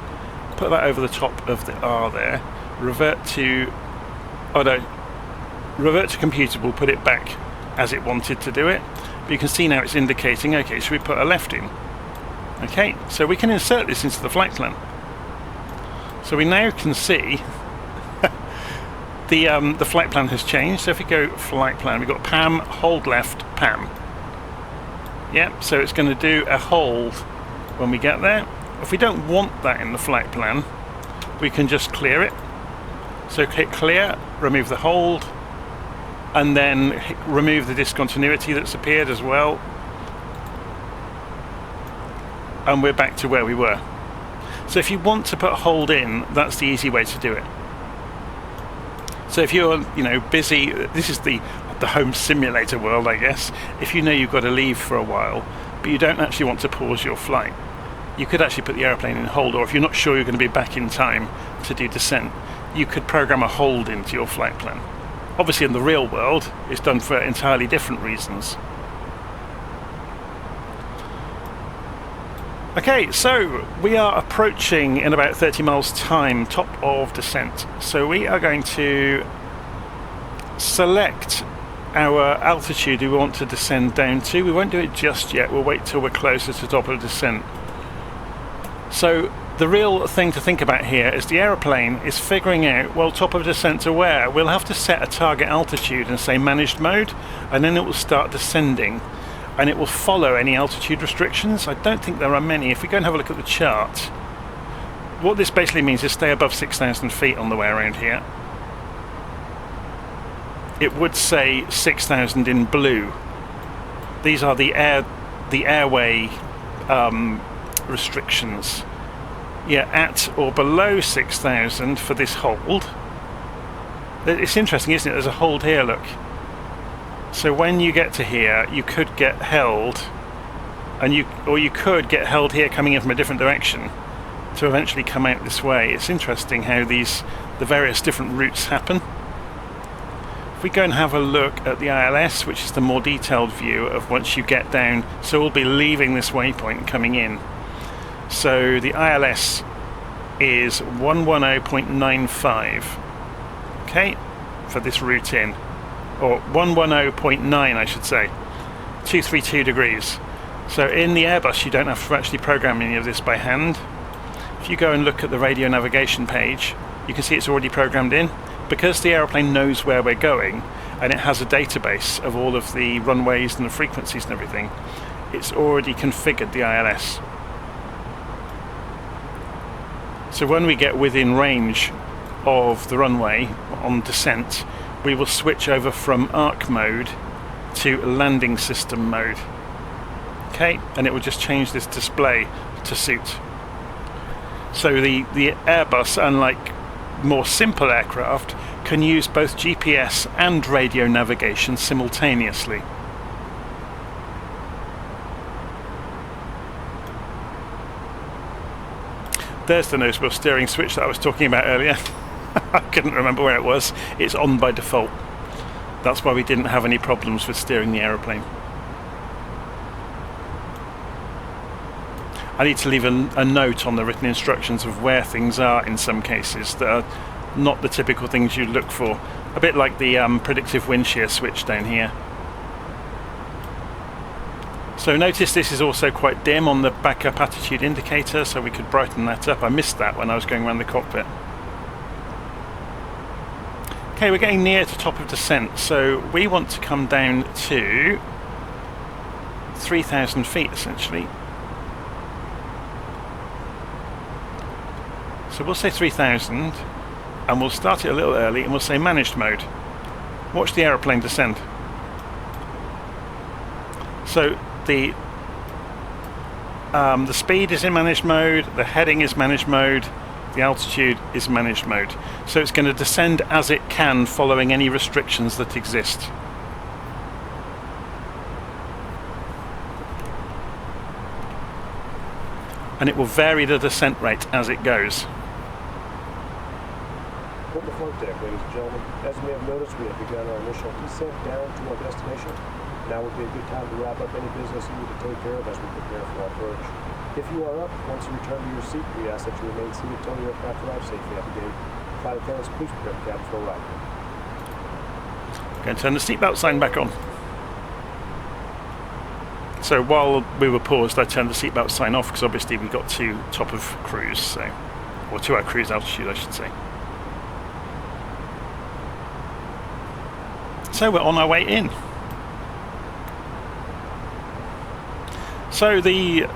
put that over the top of the R there, revert to computable, put it back as it wanted to do it. But you can see now it's indicating, okay, should we put a left in? Okay, so we can insert this into the flight plan. So we now can see the flight plan has changed. So if we go flight plan, we've got PAM, hold left, PAM. Yeah, so it's going to do a hold when we get there. If we don't want that in the flight plan, we can just clear it. So click clear, remove the hold, and then remove the discontinuity that's appeared as well. And we're back to where we were. So if you want to put hold in, that's the easy way to do it. So if you're, busy, this is the home simulator world, I guess. If you know you've got to leave for a while, but you don't actually want to pause your flight, you could actually put the airplane in hold, or if you're not sure you're going to be back in time to do descent, you could program a hold into your flight plan. Obviously in the real world, it's done for entirely different reasons. Okay, so we are approaching in about 30 miles time top of descent. So we are going to select our altitude we want to descend down to. We won't do it just yet, we'll wait till we're closer to top of descent. So the real thing to think about here is the aeroplane is figuring out, well, top of descent to where? We'll have to set a target altitude and say managed mode, and then it will start descending. And it will follow any altitude restrictions. I don't think there are many. If we go and have a look at the chart, what this basically means is stay above 6,000 feet on the way around here. It would say 6,000 in blue. These are the airway restrictions. Yeah, at or below 6,000 for this hold. It's interesting, isn't it? There's a hold here, look. So when you get to here, you could get held, and you could get held here coming in from a different direction to eventually come out this way. It's interesting how the various different routes happen. If we go and have a look at the ILS, which is the more detailed view of once you get down, so we'll be leaving this waypoint and coming in. So the ILS is 110.95. Okay, for this route in, or 110.9 I should say, 232 degrees. So in the Airbus you don't have to actually program any of this by hand. If you go and look at the radio navigation page, you can see it's already programmed in. Because the aeroplane knows where we're going and it has a database of all of the runways and the frequencies and everything, it's already configured the ILS. So when we get within range of the runway on descent, we will switch over from arc mode to landing system mode. Okay, and it will just change this display to suit. So the Airbus, unlike more simple aircraft, can use both GPS and radio navigation simultaneously. There's the nose wheel steering switch that I was talking about earlier. I couldn't remember where it was. It's on by default. That's why we didn't have any problems with steering the aeroplane. I need to leave a note on the written instructions of where things are in some cases that are not the typical things you'd look for. A bit like the predictive wind shear switch down here. So notice this is also quite dim on the backup attitude indicator, so we could brighten that up. I missed that when I was going around the cockpit. Okay, we're getting near to top of descent, so we want to come down to 3,000 feet essentially. So we'll say 3,000 and we'll start it a little early and we'll say managed mode. Watch the aeroplane descend. So the speed is in managed mode, the heading is managed mode, the altitude is managed mode. So it's going to descend as it can, following any restrictions that exist. And it will vary the descent rate as it goes. On the flight deck, ladies and gentlemen, as we have noticed, we have begun our initial descent down to our destination. Now would be a good time to wrap up any business you need to take care of as we prepare for our approach. If you are up, once you return to your seat, we ask that you remain seated until the aircraft arrives safely at the gate. Flight attendants, please prepare the cabin for a ride. Going to turn the seatbelt sign back on. So while we were paused, I turned the seatbelt sign off because obviously we got to top of cruise, or to our cruise altitude, I should say. So we're on our way in. So the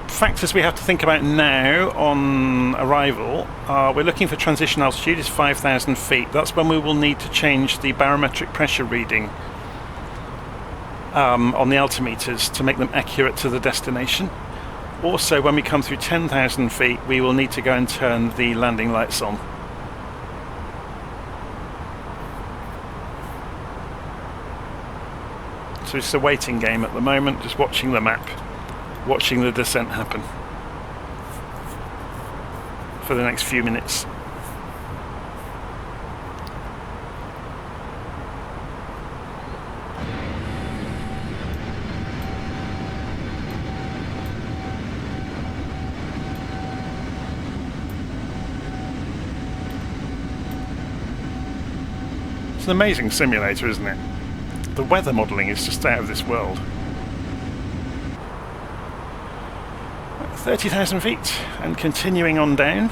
factors we have to think about now on arrival are we're looking for transition altitude is 5,000 feet. That's when we will need to change the barometric pressure reading on the altimeters to make them accurate to the destination. Also, when we come through 10,000 feet, we will need to go and turn the landing lights on. So it's a waiting game at the moment, just watching the map, watching the descent happen for the next few minutes. It's an amazing simulator, isn't it? The weather modelling is just out of this world. 30,000 feet and continuing on down.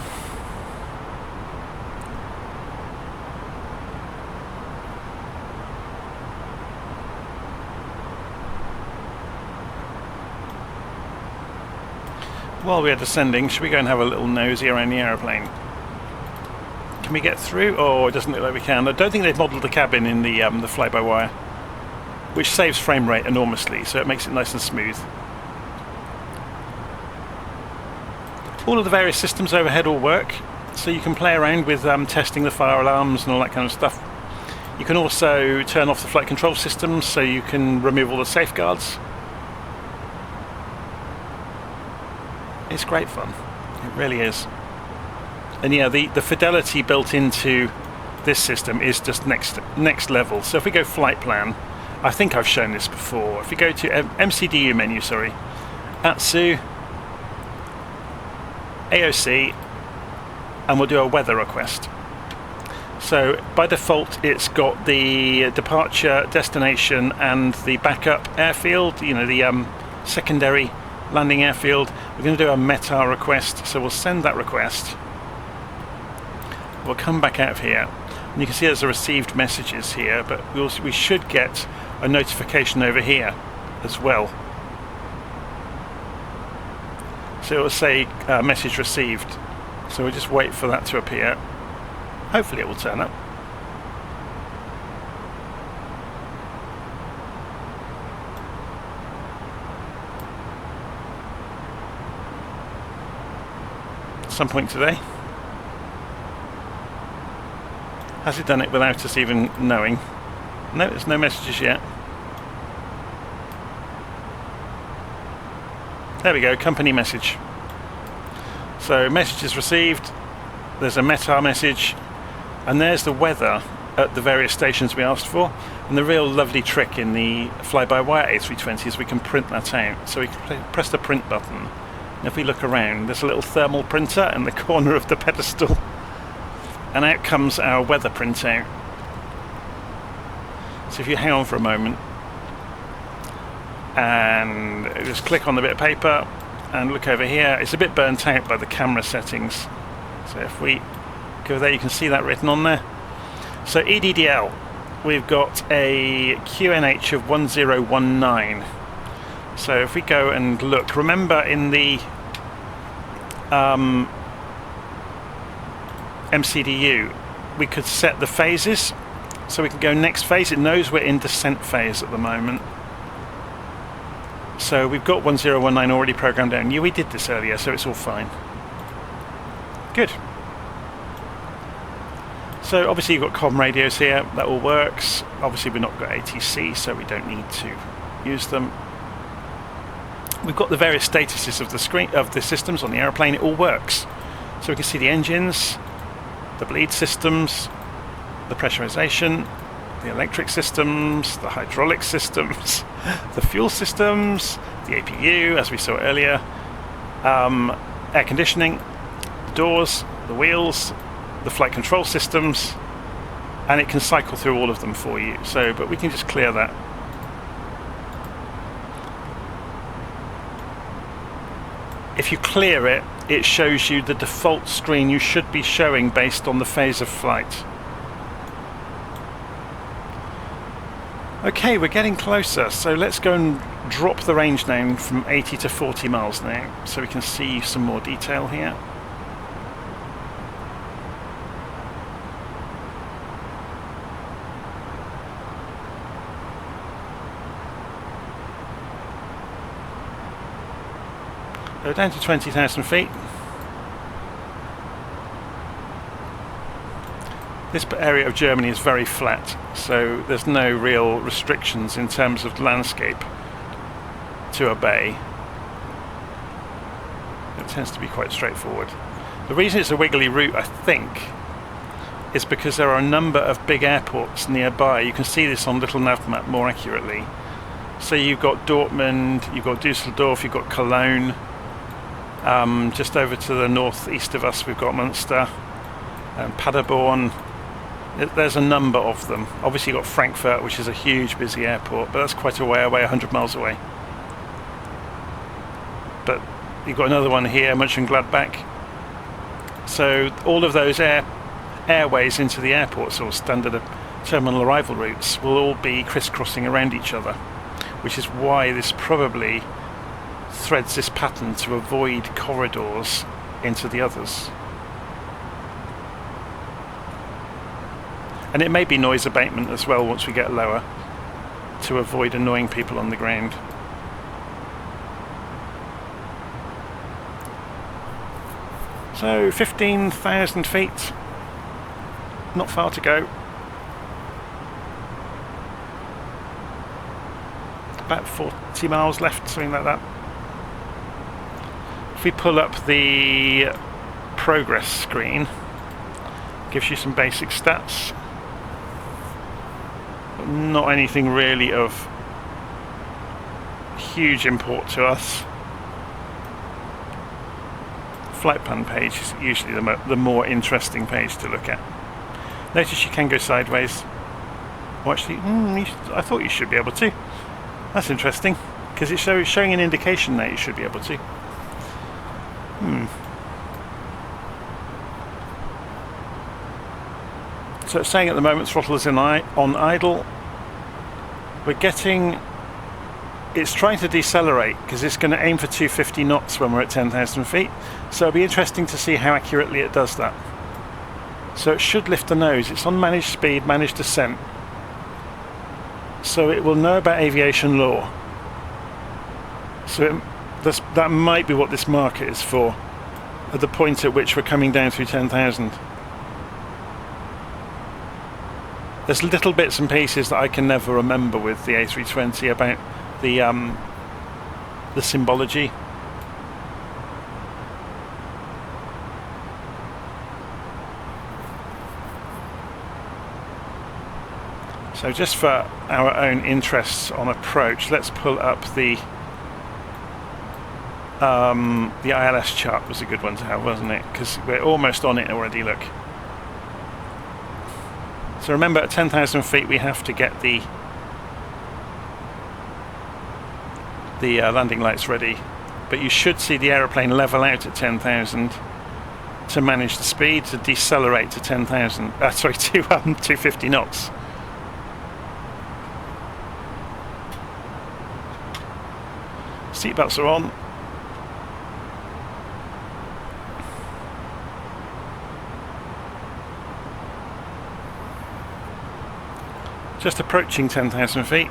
While we are descending, should we go and have a little nosy around the aeroplane? Can we get through? Oh, it doesn't look like we can. I don't think they've modelled the cabin in the fly-by-wire, which saves frame rate enormously, so it makes it nice and smooth. All of the various systems overhead all work, so you can play around with testing the fire alarms and all that kind of stuff. You can also turn off the flight control systems, so you can remove all the safeguards. It's great fun, it really is. And yeah, the fidelity built into this system is just next level. So if we go flight plan, I think I've shown this before. If you go to MCDU menu, ATSU, AOC, and we'll do a weather request. So by default it's got the departure, destination and the backup airfield, you know, the secondary landing airfield. We're going to do a METAR request, so we'll send that request. We'll come back out of here and you can see there's a received messages here, but we should get a notification over here as well. So it will say message received, so we'll just wait for that to appear. Hopefully it will turn up. At some point today. Has it done it without us even knowing? No, there's no messages yet. There we go, company message. So messages received, there's a METAR message, and there's the weather at the various stations we asked for. And the real lovely trick in the FlyByWire A320 is we can print that out. So we can press the print button, and if we look around, there's a little thermal printer in the corner of the pedestal, and out comes our weather printout. So if you hang on for a moment and just click on the bit of paper and look over here, it's a bit burnt out by the camera settings. So if we go there, you can see that written on there. So EDDL, we've got a QNH of 1019. So if we go and look, remember in the MCDU we could set the phases, so we can go next phase. It knows we're in descent phase at the moment. So we've got 1019 already programmed down. Yeah, we did this earlier, so it's all fine. Good. So obviously you've got comm radios here, that all works. Obviously we've not got ATC, so we don't need to use them. We've got the various statuses of the screen of the systems on the aeroplane. It all works. So we can see the engines, the bleed systems, the pressurization, the electric systems, the hydraulic systems, the fuel systems, the APU, as we saw earlier, air conditioning, the doors, the wheels, the flight control systems, and it can cycle through all of them for you. So, but we can just clear that. If you clear it, it shows you the default screen you should be showing based on the phase of flight. Okay, we're getting closer, so let's go and drop the range down from 80 to 40 miles now, so we can see some more detail here. Go down to 20,000 feet. This area of Germany is very flat, so there's no real restrictions in terms of landscape to obey. It tends to be quite straightforward. The reason it's a wiggly route, I think, is because there are a number of big airports nearby. You can see this on LittleNavMap more accurately. So you've got Dortmund, you've got Dusseldorf, you've got Cologne. Just over to the northeast of us we've got Munster and Paderborn. There's a number of them. Obviously you've got Frankfurt, which is a huge busy airport, but that's quite a way away, 100 miles away. But you've got another one here, Mönchengladbach. So all of those airways into the airports, or standard terminal arrival routes, will all be crisscrossing around each other, which is why this probably threads this pattern to avoid corridors into the others. And it may be noise abatement as well once we get lower, to avoid annoying people on the ground. So 15,000 feet, not far to go. About 40 miles left, something like that. If we pull up the progress screen, it gives you some basic stats. Not anything really of huge import to us. Flight plan page is usually the more interesting page to look at. Notice you can go sideways. Or actually, I thought you should be able to. That's interesting, because it's showing an indication that you should be able to. So it's saying at the moment throttle is on idle. We're getting... It's trying to decelerate because it's going to aim for 250 knots when we're at 10,000 feet. So it'll be interesting to see how accurately it does that. So it should lift the nose. It's on managed speed, managed descent. So it will know about aviation law. So that might be what this marker is for, at the point at which we're coming down through 10,000. There's little bits and pieces that I can never remember with the A320 about the symbology. So just for our own interests on approach, let's pull up the ILS chart. Was a good one to have, wasn't it? Because we're almost on it already, look. So remember, at 10,000 feet we have to get the landing lights ready, but you should see the aeroplane level out at 10,000 to manage the speed, to decelerate to 10,000. Sorry, to 250 knots. Seatbelts are on. Just approaching 10,000 feet.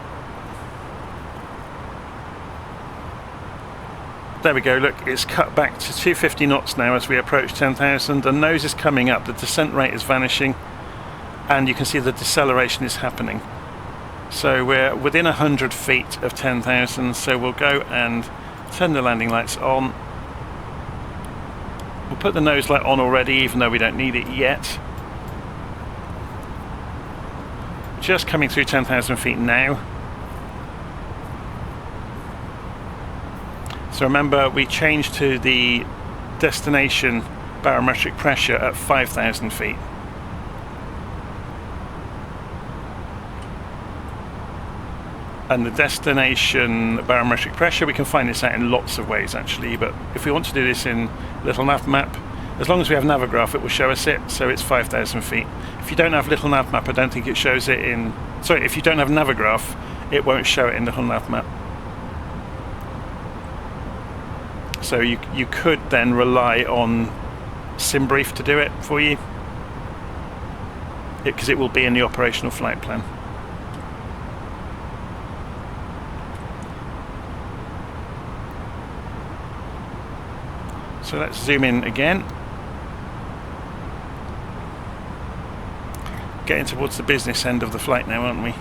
There we go, look, it's cut back to 250 knots now as we approach 10,000. The nose is coming up, the descent rate is vanishing, and you can see the deceleration is happening. So we're within 100 feet of 10,000, so we'll go and turn the landing lights on. We'll put the nose light on already, even though we don't need it yet. Just coming through 10,000 feet now. So remember, we changed to the destination barometric pressure at 5,000 feet. And the destination barometric pressure, we can find this out in lots of ways actually, but if we want to do this in LittleNavMap, as long as we have Navigraph, it will show us it, so it's 5,000 feet. If you don't have LittleNavMap, I don't think it shows it in... Sorry, if you don't have Navigraph, it won't show it in LittleNavMap. So you could then rely on Simbrief to do it for you, because it will be in the operational flight plan. So let's zoom in again. Getting towards the business end of the flight now, aren't we?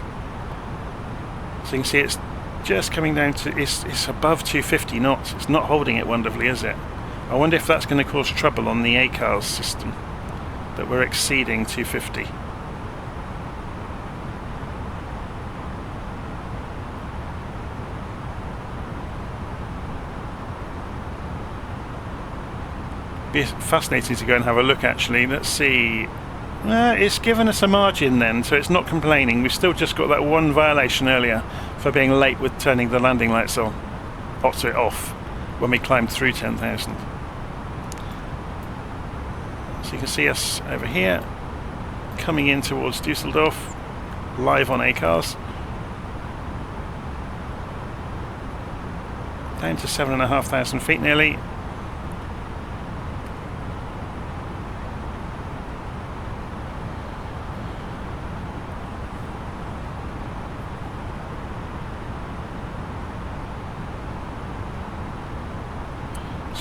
So you can see it's just coming down to, it's above 250 knots. It's not holding it wonderfully, is it? I wonder if that's going to cause trouble on the ACARS system, that we're exceeding 250. Be fascinating to go and have a look actually. Let's see. It's given us a margin then, so it's not complaining. We've still just got that one violation earlier for being late with turning the landing lights on, off when we climbed through 10,000. So you can see us over here coming in towards Dusseldorf, live on ACARS. Down to 7,500 feet nearly.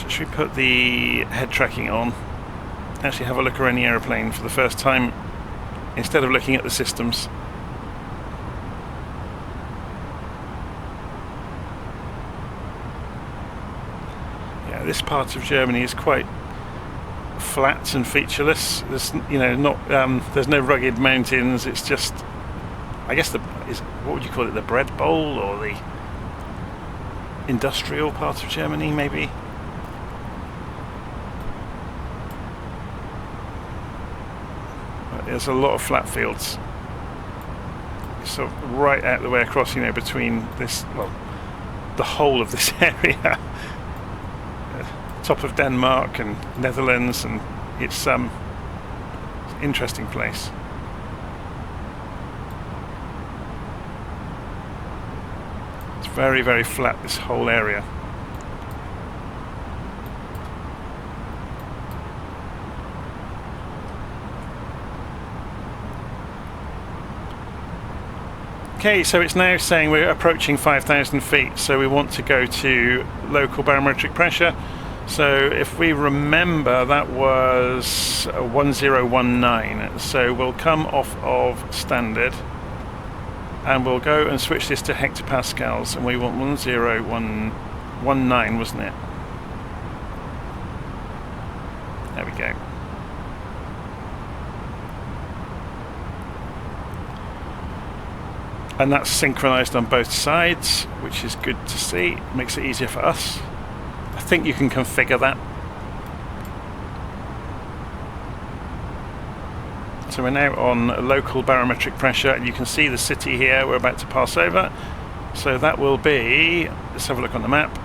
Should we put the head tracking on? Actually have a look around the aeroplane for the first time instead of looking at the systems. Yeah, this part of Germany is quite flat and featureless. There's, you know, not there's no rugged mountains. It's just, I guess what would you call it? The bread bowl or the industrial part of Germany, maybe. there's a lot of flat fields. So right out the way across, you know, between this, well, the whole of this area, top of Denmark and Netherlands, and it's an interesting place. It's very, very flat, this whole area. Okay, so it's now saying we're approaching 5,000 feet, so we want to go to local barometric pressure. So if we remember, that was 1019, so we'll come off of standard and we'll go and switch this to hectopascals, and we want 10119, wasn't it? There we go. And that's synchronized on both sides, which is good to see. Makes it easier for us. I think you can configure that. So we're now on local barometric pressure, and you can see the city here we're about to pass over. So that will be, let's have a look on the map,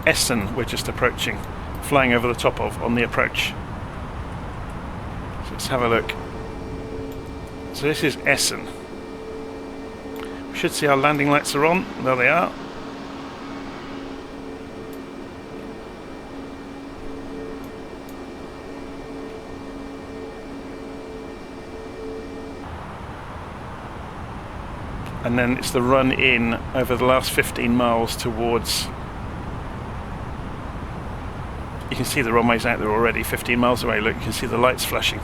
Essen we're just approaching, flying over the top of on the approach. So let's have a look. So this is Essen. Should see our landing lights are on. There they are. And then it's the run in over the last 15 miles towards... You can see the runways out there already, 15 miles away. Look, you can see the lights flashing.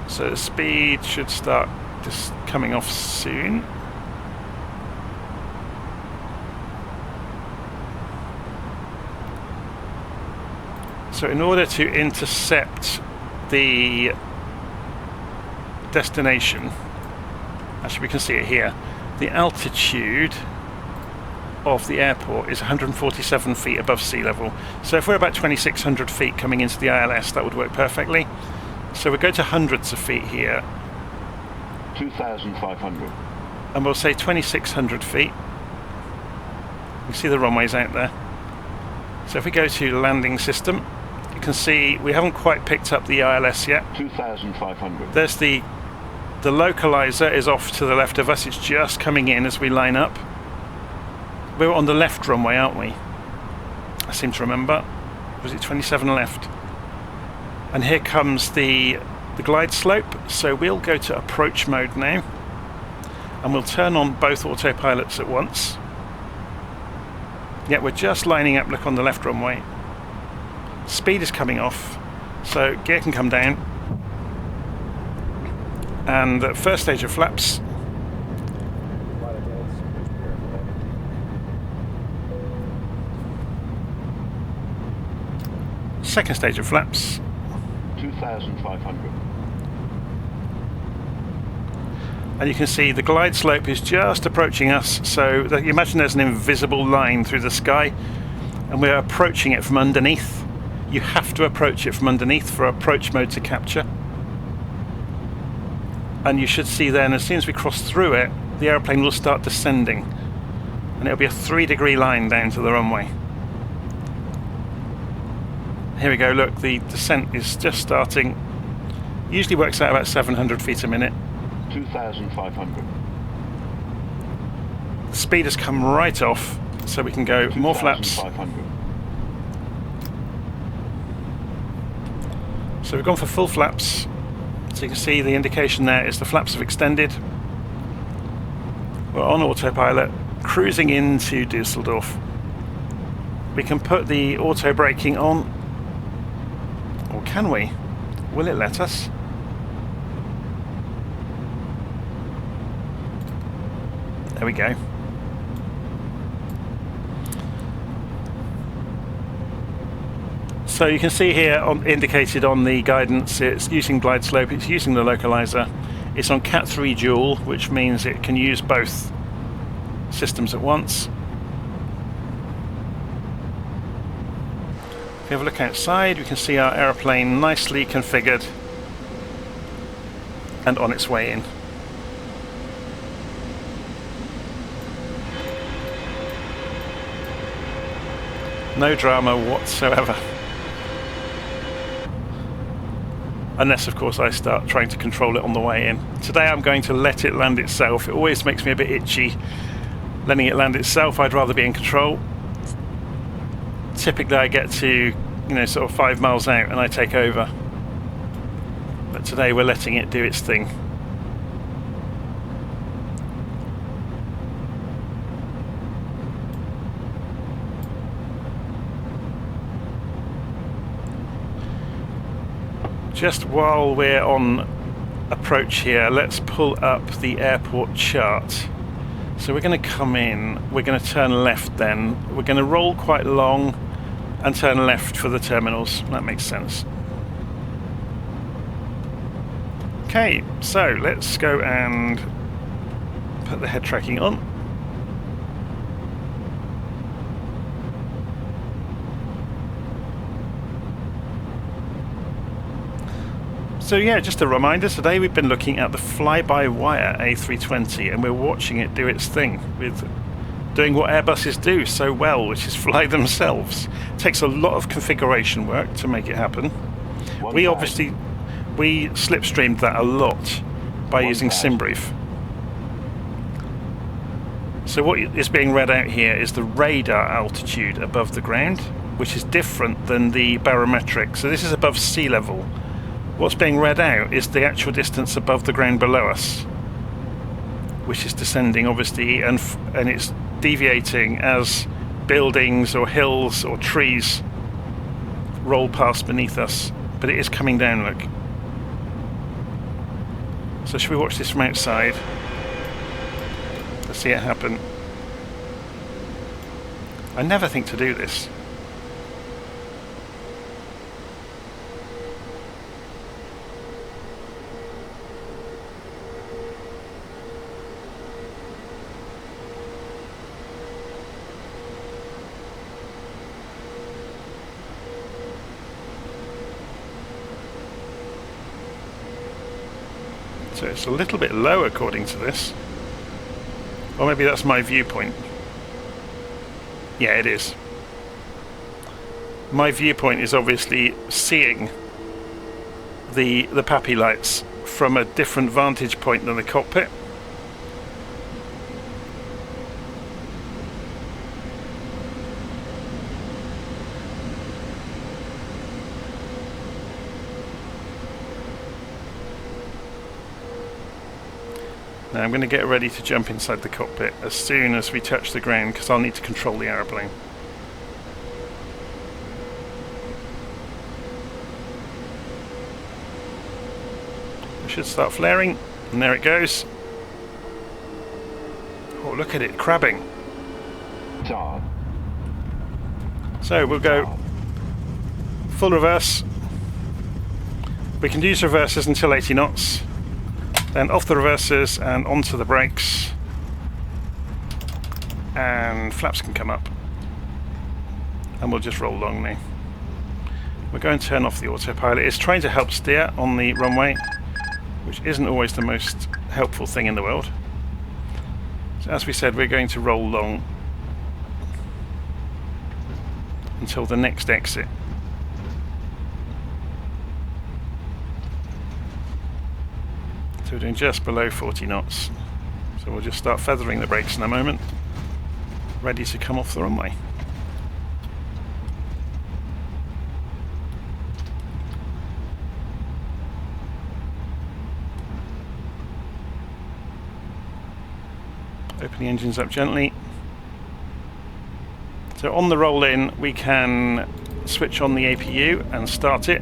So the speed should start just coming off soon. So in order to intercept the destination, actually we can see it here, the altitude of the airport is 147 feet above sea level. So if we're about 2,600 feet coming into the ILS, that would work perfectly. So we go to hundreds of feet here. 2,500. And we'll say 2,600 feet. You see the runways out there. So if we go to landing system, you can see we haven't quite picked up the ILS yet. 2,500. There's the localizer is off to the left of us. It's just coming in as we line up. We're on the left runway, aren't we? I seem to remember. Was it 27 left? And here comes the glide slope, so we'll go to approach mode now, and we'll turn on both autopilots at once. Yeah, we're just lining up, look on the left runway. Speed is coming off, so gear can come down. And the first stage of flaps. Second stage of flaps. 2,500. And you can see the glide slope is just approaching us, so that you imagine there's an invisible line through the sky, and we're approaching it from underneath. You have to approach it from underneath for approach mode to capture. And you should see then, as soon as we cross through it, the airplane will start descending, and it'll be a 3-degree line down to the runway. Here we go, look, the descent is just starting. Usually works out about 700 feet a minute. 2,500. The speed has come right off, so we can go more flaps. 2,500. So we've gone for full flaps. So you can see the indication there is the flaps have extended. We're on autopilot, cruising into Dusseldorf. We can put the auto braking on. Or can we? Will it let us? There we go. So you can see here indicated on the guidance, it's using glide slope, it's using the localizer. It's on Cat 3 dual, which means it can use both systems at once. If we have a look outside, we can see our aeroplane nicely configured and on its way in. No drama whatsoever. Unless, of course, I start trying to control it on the way in. Today I'm going to let it land itself. It always makes me a bit itchy letting it land itself. I'd rather be in control. Typically I get to, sort of 5 miles out and I take over. But today we're letting it do its thing. Just while we're on approach here, let's pull up the airport chart. So we're going to come in, we're going to turn left then, we're going to roll quite long and turn left for the terminals. That makes sense. Okay, so let's go and put the head tracking on. So yeah, just a reminder, today we've been looking at the FlyByWire A320 and we're watching it do its thing with doing what Airbuses do so well, which is fly themselves. It takes a lot of configuration work to make it happen. We slipstreamed that a lot by using Simbrief. So what is being read out here is the radar altitude above the ground, which is different than the barometric. So this is above sea level. What's being read out is the actual distance above the ground below us, which is descending obviously, and it's deviating as buildings or hills or trees roll past beneath us, but it is coming down, look. So should we watch this from outside? Let's see it happen. I never think to do this. So it's a little bit low according to this. Or maybe that's my viewpoint. Yeah, it is. My viewpoint is obviously seeing the PAPI lights from a different vantage point than the cockpit. Now I'm going to get ready to jump inside the cockpit as soon as we touch the ground, because I'll need to control the aeroplane. It should start flaring, and there it goes. Oh, look at it crabbing. So we'll go full reverse. We can use reversers until 80 knots. Then off the reversers and onto the brakes, and flaps can come up, and we'll just roll along now. We're going to turn off the autopilot. It's trying to help steer on the runway, which isn't always the most helpful thing in the world. So as we said, we're going to roll along until the next exit. So we're doing just below 40 knots. So we'll just start feathering the brakes in a moment, ready to come off the runway. Open the engines up gently. So on the roll in, we can switch on the APU and start it.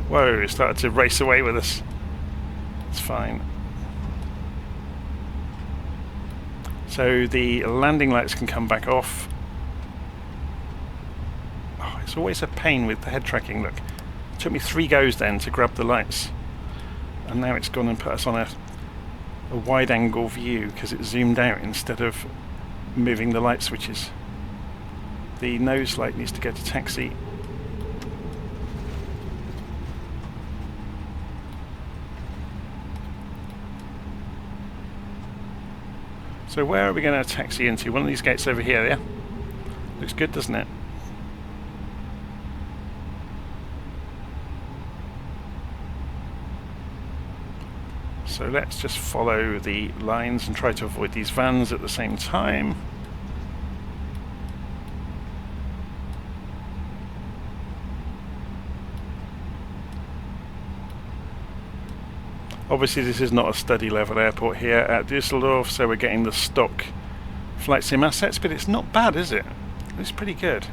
Whoa, it started to race away with us. It's fine. So the landing lights can come back off. Oh, it's always a pain with the head tracking, look. It took me 3 goes then to grab the lights. And now it's gone and put us on a wide angle view because it zoomed out instead of moving the light switches. the nose light needs to go to taxi. So where are we going to taxi into? One of these gates over here, yeah? Looks good, doesn't it? So let's just follow the lines and try to avoid these vans at the same time. Obviously this is not a study level airport here at Düsseldorf, so we're getting the stock flight sim assets, but it's not bad, is it? It's pretty good.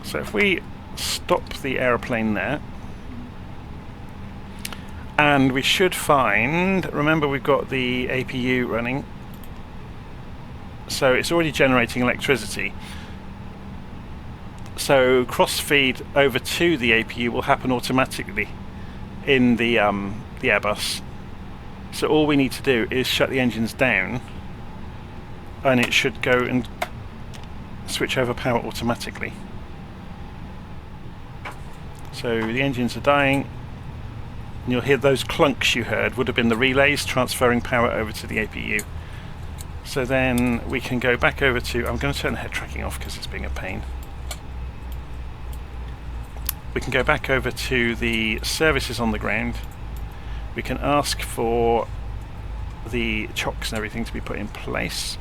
So if we stop the aeroplane there, and we should find, remember we've got the APU running, so it's already generating electricity. So cross-feed over to the APU will happen automatically in the Airbus. So all we need to do is shut the engines down, and it should go and switch over power automatically. So the engines are dying, and you'll hear those clunks you heard would have been the relays transferring power over to the APU. So then we can go back over to, I'm going to turn the head tracking off because it's being a pain. We can go back over to the services on the ground. We can ask for the chocks and everything to be put in place.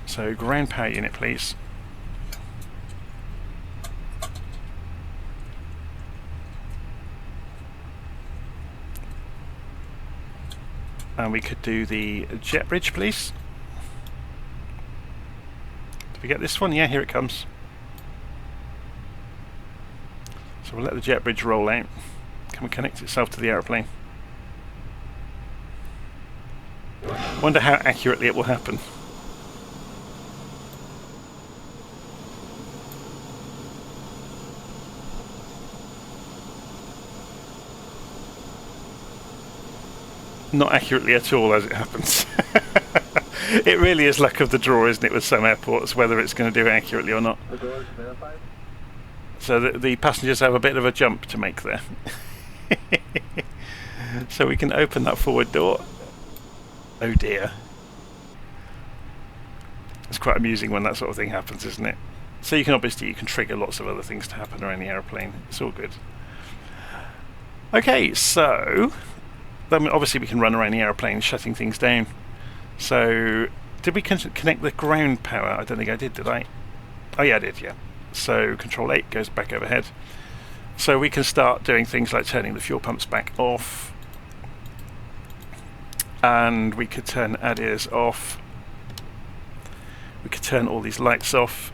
So ground power unit, please. And we could do the jet bridge, please. Did we get this one? Yeah, here it comes. So we'll let the jet bridge roll out. Can we connect itself to the aeroplane? Wonder how accurately it will happen. Not accurately at all, as it happens. It really is luck of the draw, isn't it, with some airports, whether it's going to do it accurately or not. The doors verified? So the passengers have a bit of a jump to make there. So we can open that forward door. Oh dear. It's quite amusing when that sort of thing happens, isn't it? So you can trigger lots of other things to happen around the aeroplane. It's all good. Okay, so then obviously we can run around the aeroplane shutting things down. So did we connect the ground power? I don't think I did I? Oh yeah, I did, yeah. So Control 8 goes back overhead. So we can start doing things like turning the fuel pumps back off. And we could turn ADIRS off. We could turn all these lights off.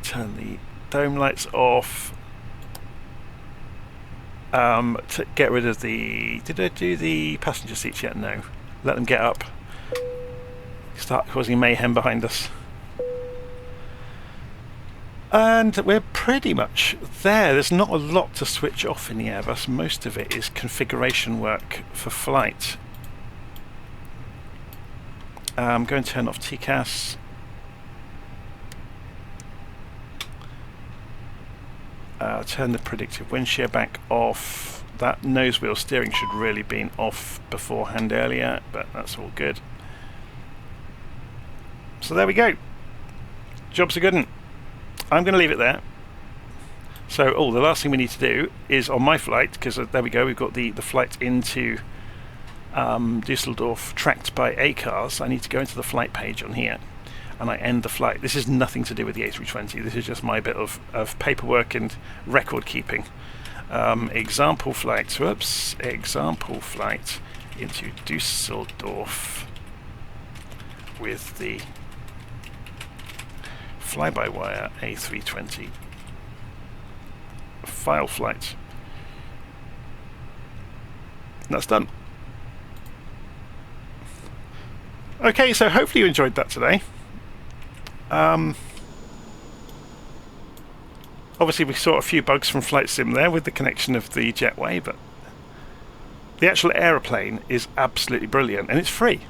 Turn the dome lights off. To get rid of the... Did I do the passenger seats yet? No. Let them get up. Start causing mayhem behind us. And we're pretty much there. There's not a lot to switch off in the Airbus. Most of it is configuration work for flight. Go and turn off TCAS. Turn the predictive wind shear back off. That nose wheel steering should really been off beforehand earlier, but that's all good. So there we go. Job's a good one. I'm going to leave it there. So, the last thing we need to do is on my flight, because there we go, we've got the flight into Düsseldorf tracked by A-cars. I need to go into the flight page on here, and I end the flight. This is nothing to do with the A320. This is just my bit of paperwork and record keeping. Example flight, example flight into Düsseldorf with the FlyByWire A320 file flight. And that's done. Okay, so hopefully you enjoyed that today. Obviously we saw a few bugs from Flight Sim there with the connection of the jetway, but the actual aeroplane is absolutely brilliant, and it's free.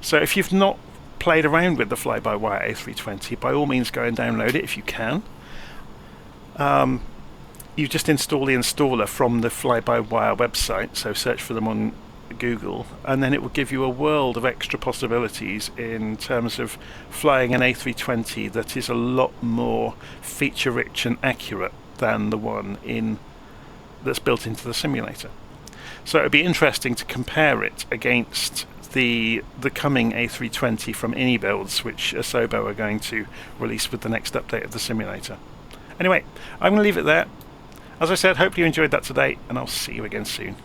So if you've not played around with the FlyByWire A320, by all means go and download it if you can. You just install the installer from the FlyByWire website, so search for them on Google, and then it will give you a world of extra possibilities in terms of flying an A320 that is a lot more feature rich and accurate than the one that's built into the simulator. So it would be interesting to compare it against the coming A320 from Builds, which Asobo are going to release with the next update of the simulator. Anyway, I'm going to leave it there. As I said, hope you enjoyed that today, and I'll see you again soon.